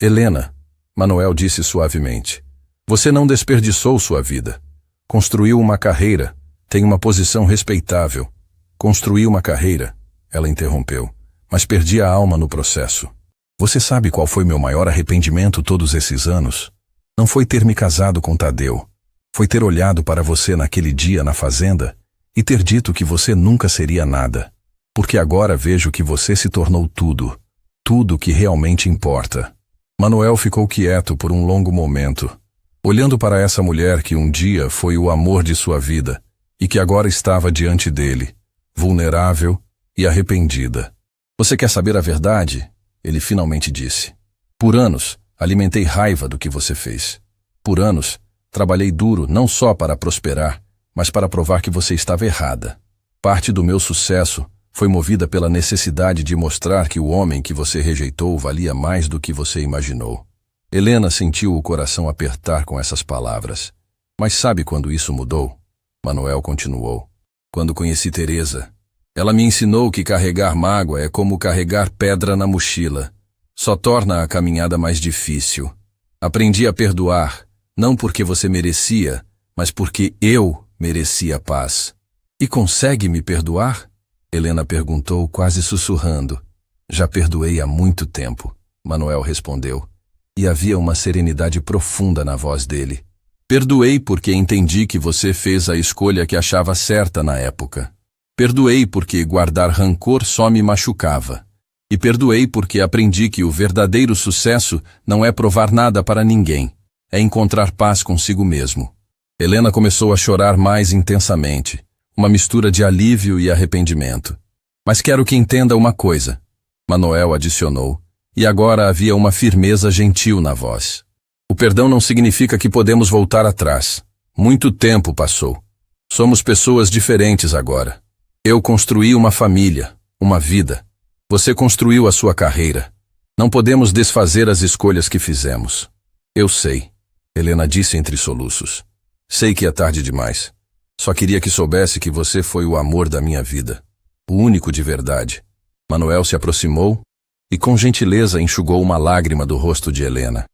Helena, Manuel disse suavemente, você não desperdiçou sua vida. Construiu uma carreira, tem uma posição respeitável. Construiu uma carreira, ela interrompeu, mas perdi a alma no processo. Você sabe qual foi meu maior arrependimento todos esses anos? Não foi ter me casado com Tadeu. Foi ter olhado para você naquele dia na fazenda e ter dito que você nunca seria nada. Porque agora vejo que você se tornou tudo. Tudo que realmente importa. Manuel ficou quieto por um longo momento, olhando para essa mulher que um dia foi o amor de sua vida e que agora estava diante dele, vulnerável e arrependida. Você quer saber a verdade? Ele finalmente disse. Por anos, alimentei raiva do que você fez. Por anos, trabalhei duro não só para prosperar, mas para provar que você estava errada. Parte do meu sucesso foi movida pela necessidade de mostrar que o homem que você rejeitou valia mais do que você imaginou. Helena sentiu o coração apertar com essas palavras. Mas sabe quando isso mudou? Manuel continuou. Quando conheci Teresa, ela me ensinou que carregar mágoa é como carregar pedra na mochila. Só torna a caminhada mais difícil. Aprendi a perdoar, não porque você merecia, mas porque eu merecia paz. E consegue me perdoar? Helena perguntou, quase sussurrando. Já perdoei há muito tempo, Manuel respondeu. E havia uma serenidade profunda na voz dele. Perdoei porque entendi que você fez a escolha que achava certa na época. Perdoei porque guardar rancor só me machucava. E perdoei porque aprendi que o verdadeiro sucesso não é provar nada para ninguém, é encontrar paz consigo mesmo. Helena começou a chorar mais intensamente, uma mistura de alívio e arrependimento. Mas quero que entenda uma coisa, Manuel adicionou, e agora havia uma firmeza gentil na voz. O perdão não significa que podemos voltar atrás. Muito tempo passou. Somos pessoas diferentes agora. Eu construí uma família, uma vida. Você construiu a sua carreira. Não podemos desfazer as escolhas que fizemos. Eu sei, Helena disse entre soluços. Sei que é tarde demais. Só queria que soubesse que você foi o amor da minha vida. O único de verdade. Manuel se aproximou e com gentileza enxugou uma lágrima do rosto de Helena.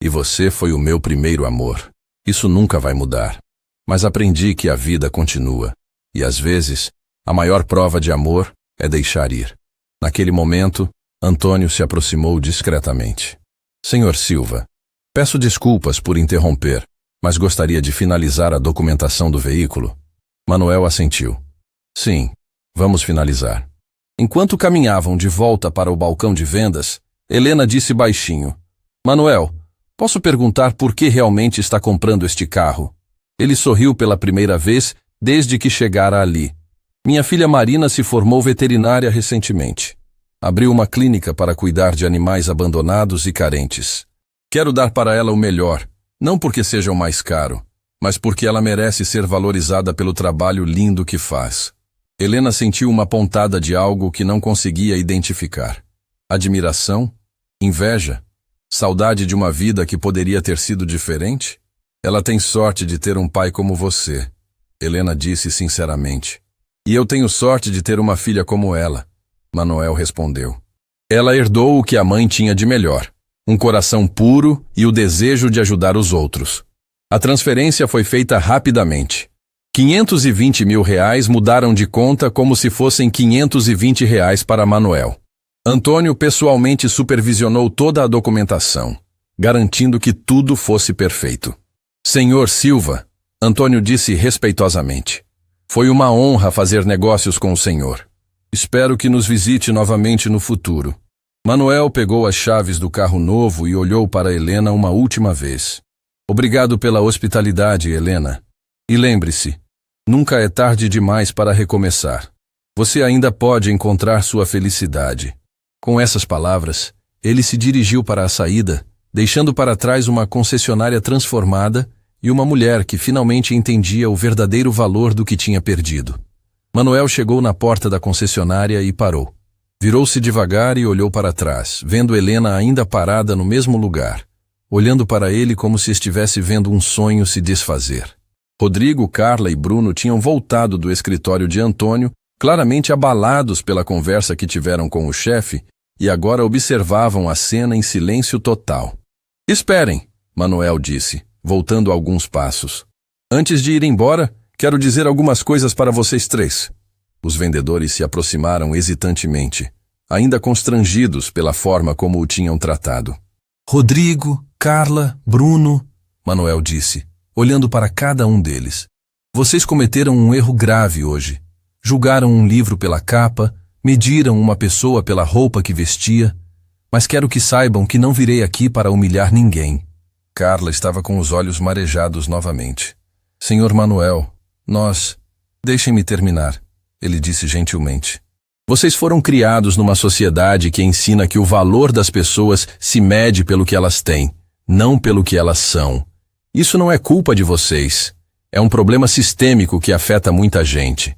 E você foi o meu primeiro amor. Isso nunca vai mudar. Mas aprendi que a vida continua. E às vezes, a maior prova de amor é deixar ir. Naquele momento, Antônio se aproximou discretamente. Senhor Silva, peço desculpas por interromper, mas gostaria de finalizar a documentação do veículo. Manuel assentiu. Sim, vamos finalizar. Enquanto caminhavam de volta para o balcão de vendas, Helena disse baixinho. Manuel, posso perguntar por que realmente está comprando este carro? Ele sorriu pela primeira vez desde que chegara ali. Minha filha Marina se formou veterinária recentemente. Abriu uma clínica para cuidar de animais abandonados e carentes. Quero dar para ela o melhor, não porque seja o mais caro, mas porque ela merece ser valorizada pelo trabalho lindo que faz. Helena sentiu uma pontada de algo que não conseguia identificar. Admiração? Inveja? Saudade de uma vida que poderia ter sido diferente? Ela tem sorte de ter um pai como você, Helena disse sinceramente. E eu tenho sorte de ter uma filha como ela, Manuel respondeu. Ela herdou o que a mãe tinha de melhor, um coração puro e o desejo de ajudar os outros. A transferência foi feita rapidamente. 520 mil reais mudaram de conta como se fossem 520 reais para Manuel. Antônio pessoalmente supervisionou toda a documentação, garantindo que tudo fosse perfeito. Senhor Silva, Antônio disse respeitosamente, foi uma honra fazer negócios com o senhor. Espero que nos visite novamente no futuro. Manuel pegou as chaves do carro novo e olhou para Helena uma última vez. Obrigado pela hospitalidade, Helena. E lembre-se, nunca é tarde demais para recomeçar. Você ainda pode encontrar sua felicidade. Com essas palavras, ele se dirigiu para a saída, deixando para trás uma concessionária transformada e uma mulher que finalmente entendia o verdadeiro valor do que tinha perdido. Manuel chegou na porta da concessionária e parou. Virou-se devagar e olhou para trás, vendo Helena ainda parada no mesmo lugar, olhando para ele como se estivesse vendo um sonho se desfazer. Rodrigo, Carla e Bruno tinham voltado do escritório de Antônio, claramente abalados pela conversa que tiveram com o chefe, e agora observavam a cena em silêncio total. Esperem, Manuel disse, voltando alguns passos. Antes de ir embora, quero dizer algumas coisas para vocês três. Os vendedores se aproximaram hesitantemente, ainda constrangidos pela forma como o tinham tratado. Rodrigo, Carla, Bruno, Manuel disse, olhando para cada um deles. Vocês cometeram um erro grave hoje. Julgaram um livro pela capa, mediram uma pessoa pela roupa que vestia, mas quero que saibam que não virei aqui para humilhar ninguém. Carla estava com os olhos marejados novamente. Senhor Manuel, Deixem-me terminar, ele disse gentilmente. Vocês foram criados numa sociedade que ensina que o valor das pessoas se mede pelo que elas têm, não pelo que elas são. Isso não é culpa de vocês. É um problema sistêmico que afeta muita gente.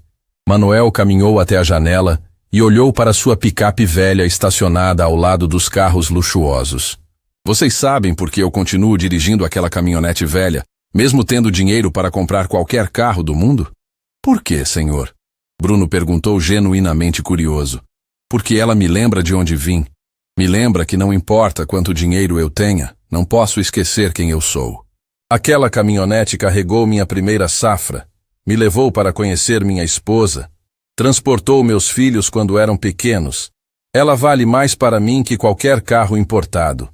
Manuel caminhou até a janela e olhou para sua picape velha estacionada ao lado dos carros luxuosos. Vocês sabem por que eu continuo dirigindo aquela caminhonete velha, mesmo tendo dinheiro para comprar qualquer carro do mundo? Por quê, senhor? Bruno perguntou genuinamente curioso. Porque ela me lembra de onde vim. Me lembra que não importa quanto dinheiro eu tenha, não posso esquecer quem eu sou. Aquela caminhonete carregou minha primeira safra, me levou para conhecer minha esposa, transportou meus filhos quando eram pequenos. Ela vale mais para mim que qualquer carro importado.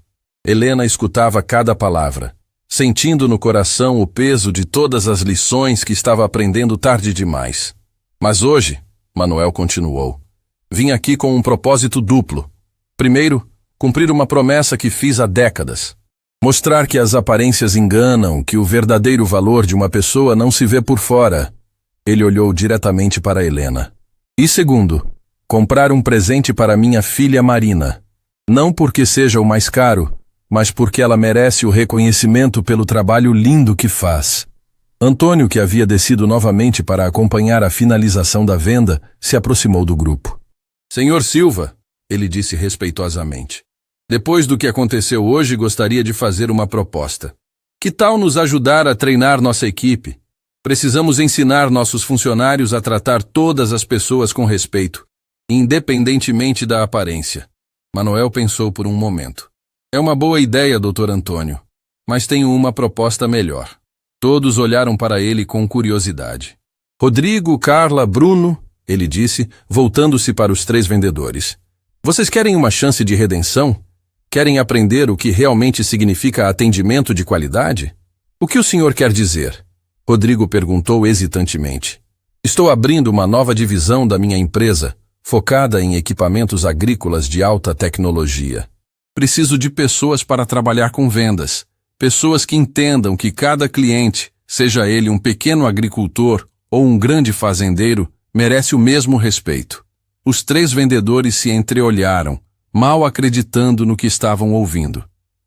Helena escutava cada palavra, sentindo no coração o peso de todas as lições que estava aprendendo tarde demais. Mas hoje, Manuel continuou, vim aqui com um propósito duplo. Primeiro, cumprir uma promessa que fiz há décadas. Mostrar que as aparências enganam, que o verdadeiro valor de uma pessoa não se vê por fora. Ele olhou diretamente para Helena. E segundo, comprar um presente para minha filha Marina. Não porque seja o mais caro, mas porque ela merece o reconhecimento pelo trabalho lindo que faz. Antônio, que havia descido novamente para acompanhar a finalização da venda, se aproximou do grupo. Senhor Silva, ele disse respeitosamente. Depois do que aconteceu hoje, gostaria de fazer uma proposta. Que tal nos ajudar a treinar nossa equipe? Precisamos ensinar nossos funcionários a tratar todas as pessoas com respeito, independentemente da aparência. Manuel pensou por um momento. É uma boa ideia, Dr. Antônio, mas tenho uma proposta melhor. Todos olharam para ele com curiosidade. Rodrigo, Carla, Bruno, ele disse, voltando-se para os três vendedores. Vocês querem uma chance de redenção? Querem aprender o que realmente significa atendimento de qualidade? O que o senhor quer dizer? Rodrigo perguntou hesitantemente. Estou abrindo uma nova divisão da minha empresa, focada em equipamentos agrícolas de alta tecnologia. Preciso de pessoas para trabalhar com vendas. Pessoas que entendam que cada cliente, seja ele um pequeno agricultor ou um grande fazendeiro, merece o mesmo respeito. Os três vendedores se entreolharam, mal acreditando no que estavam ouvindo.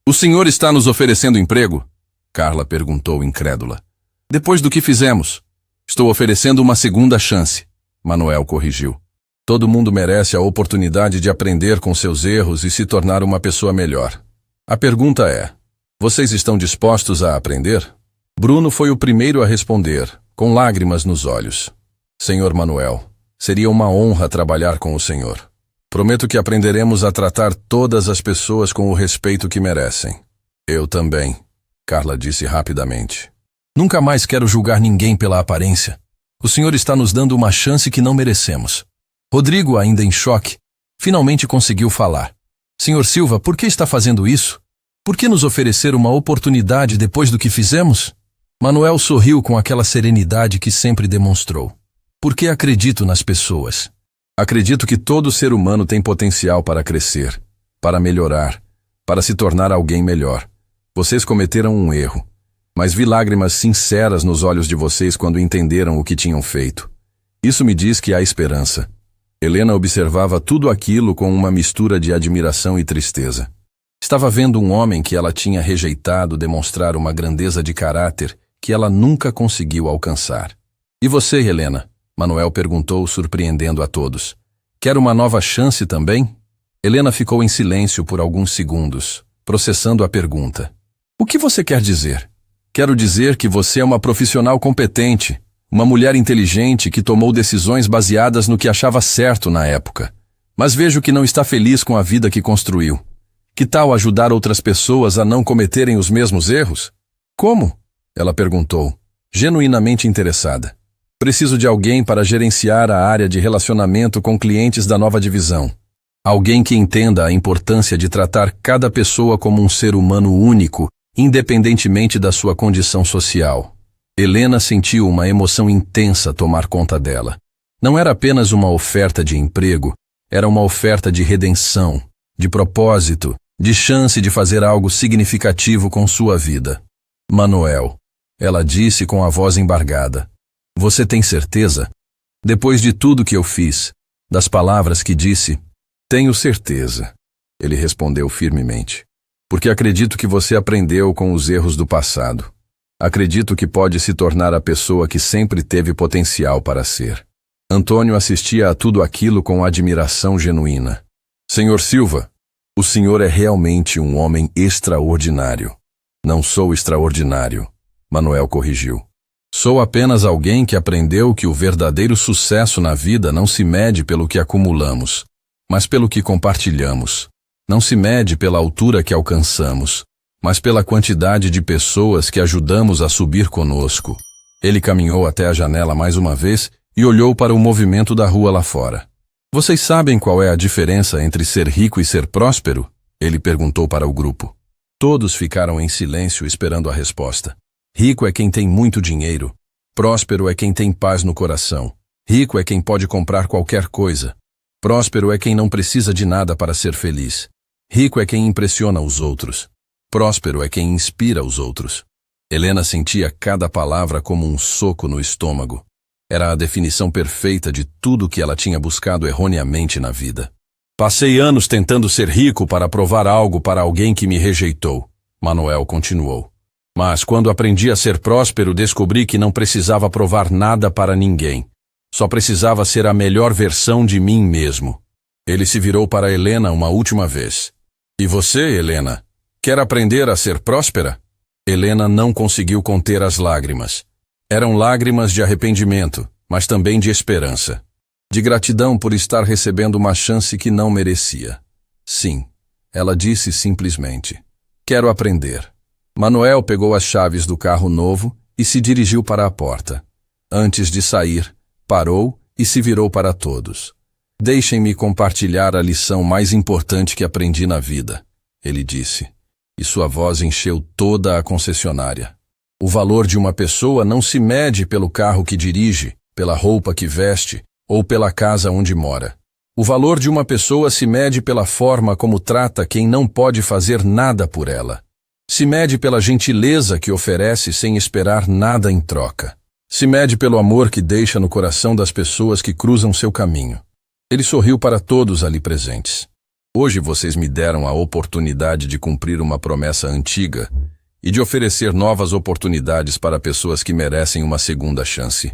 O senhor está nos oferecendo emprego? Carla perguntou incrédula. Depois do que fizemos. Estou oferecendo uma segunda chance, Manuel corrigiu. Todo mundo merece a oportunidade de aprender com seus erros e se tornar uma pessoa melhor. A pergunta é, vocês estão dispostos a aprender? Bruno foi o primeiro a responder, com lágrimas nos olhos. Senhor Manuel, Seria uma honra trabalhar com o senhor. Prometo que aprenderemos a tratar todas as pessoas com o respeito que merecem. Eu também, Carla disse rapidamente. Nunca mais quero julgar ninguém pela aparência. O senhor está nos dando uma chance que não merecemos. Rodrigo, ainda em choque, finalmente conseguiu falar. Senhor Silva, por que está fazendo isso? Por que nos oferecer uma oportunidade depois do que fizemos? Manuel sorriu com aquela serenidade que sempre demonstrou. Porque acredito nas pessoas. Acredito que todo ser humano tem potencial para crescer, para melhorar, para se tornar alguém melhor. Vocês cometeram um erro, mas vi lágrimas sinceras nos olhos de vocês quando entenderam o que tinham feito. Isso me diz que há esperança. Helena observava tudo aquilo com uma mistura de admiração e tristeza. Estava vendo um homem que ela tinha rejeitado demonstrar uma grandeza de caráter que ela nunca conseguiu alcançar. E você, Helena? Manuel perguntou, surpreendendo a todos. Quer uma nova chance também? Helena ficou em silêncio por alguns segundos, processando a pergunta. O que você quer dizer? Quero dizer que você é uma profissional competente, uma mulher inteligente que tomou decisões baseadas no que achava certo na época. Mas vejo que não está feliz com a vida que construiu. Que tal ajudar outras pessoas a não cometerem os mesmos erros? Como? Ela perguntou, genuinamente interessada. Preciso de alguém para gerenciar a área de relacionamento com clientes da nova divisão. Alguém que entenda a importância de tratar cada pessoa como um ser humano único, independentemente da sua condição social. Helena sentiu uma emoção intensa tomar conta dela. Não era apenas uma oferta de emprego, era uma oferta de redenção, de propósito, de chance de fazer algo significativo com sua vida. Manuel, ela disse com a voz embargada. Você tem certeza? Depois de tudo que eu fiz, das palavras que disse, tenho certeza. Ele respondeu firmemente. Porque acredito que você aprendeu com os erros do passado. Acredito que pode se tornar a pessoa que sempre teve potencial para ser. Antônio assistia a tudo aquilo com admiração genuína. Senhor Silva, o senhor é realmente um homem extraordinário. Não sou extraordinário, Manuel corrigiu. Sou apenas alguém que aprendeu que o verdadeiro sucesso na vida não se mede pelo que acumulamos, mas pelo que compartilhamos. Não se mede pela altura que alcançamos, mas pela quantidade de pessoas que ajudamos a subir conosco. Ele caminhou até a janela mais uma vez e olhou para o movimento da rua lá fora. Vocês sabem qual é a diferença entre ser rico e ser próspero? Ele perguntou para o grupo. Todos ficaram em silêncio esperando a resposta. Rico é quem tem muito dinheiro. Próspero é quem tem paz no coração. Rico é quem pode comprar qualquer coisa. Próspero é quem não precisa de nada para ser feliz. Rico é quem impressiona os outros. Próspero é quem inspira os outros. Helena sentia cada palavra como um soco no estômago. Era a definição perfeita de tudo que ela tinha buscado erroneamente na vida. Passei anos tentando ser rico para provar algo para alguém que me rejeitou. Manuel continuou. Mas quando aprendi a ser próspero, descobri que não precisava provar nada para ninguém. Só precisava ser a melhor versão de mim mesmo. Ele se virou para Helena uma última vez. E você, Helena, quer aprender a ser próspera? Helena não conseguiu conter as lágrimas. Eram lágrimas de arrependimento, mas também de esperança. De gratidão por estar recebendo uma chance que não merecia. Sim, ela disse simplesmente. Quero aprender. Manuel pegou as chaves do carro novo e se dirigiu para a porta. Antes de sair, parou e se virou para todos. Deixem-me compartilhar a lição mais importante que aprendi na vida, ele disse. E sua voz encheu toda a concessionária. O valor de uma pessoa não se mede pelo carro que dirige, pela roupa que veste ou pela casa onde mora. O valor de uma pessoa se mede pela forma como trata quem não pode fazer nada por ela. Se mede pela gentileza que oferece sem esperar nada em troca. Se mede pelo amor que deixa no coração das pessoas que cruzam seu caminho. Ele sorriu para todos ali presentes. Hoje vocês me deram a oportunidade de cumprir uma promessa antiga e de oferecer novas oportunidades para pessoas que merecem uma segunda chance.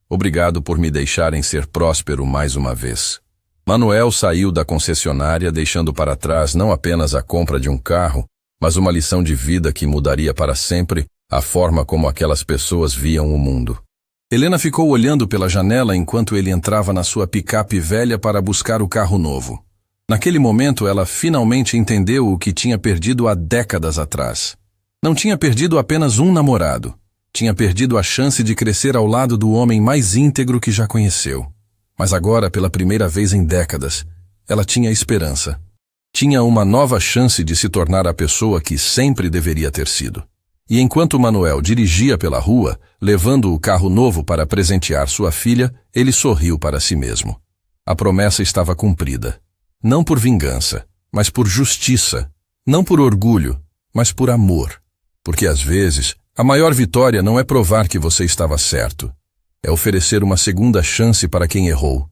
Obrigado por me deixarem ser próspero mais uma vez. Manuel saiu da concessionária deixando para trás não apenas a compra de um carro, mas uma lição de vida que mudaria para sempre a forma como aquelas pessoas viam o mundo. Helena ficou olhando pela janela enquanto ele entrava na sua picape velha para buscar o carro novo. Naquele momento, ela finalmente entendeu o que tinha perdido há décadas atrás. Não tinha perdido apenas um namorado. Tinha perdido a chance de crescer ao lado do homem mais íntegro que já conheceu. Mas agora, pela primeira vez em décadas, ela tinha esperança. Tinha uma nova chance de se tornar a pessoa que sempre deveria ter sido. E enquanto Manuel dirigia pela rua, levando o carro novo para presentear sua filha, ele sorriu para si mesmo. A promessa estava cumprida. Não por vingança, mas por justiça. Não por orgulho, mas por amor. Porque às vezes, a maior vitória não é provar que você estava certo. É oferecer uma segunda chance para quem errou.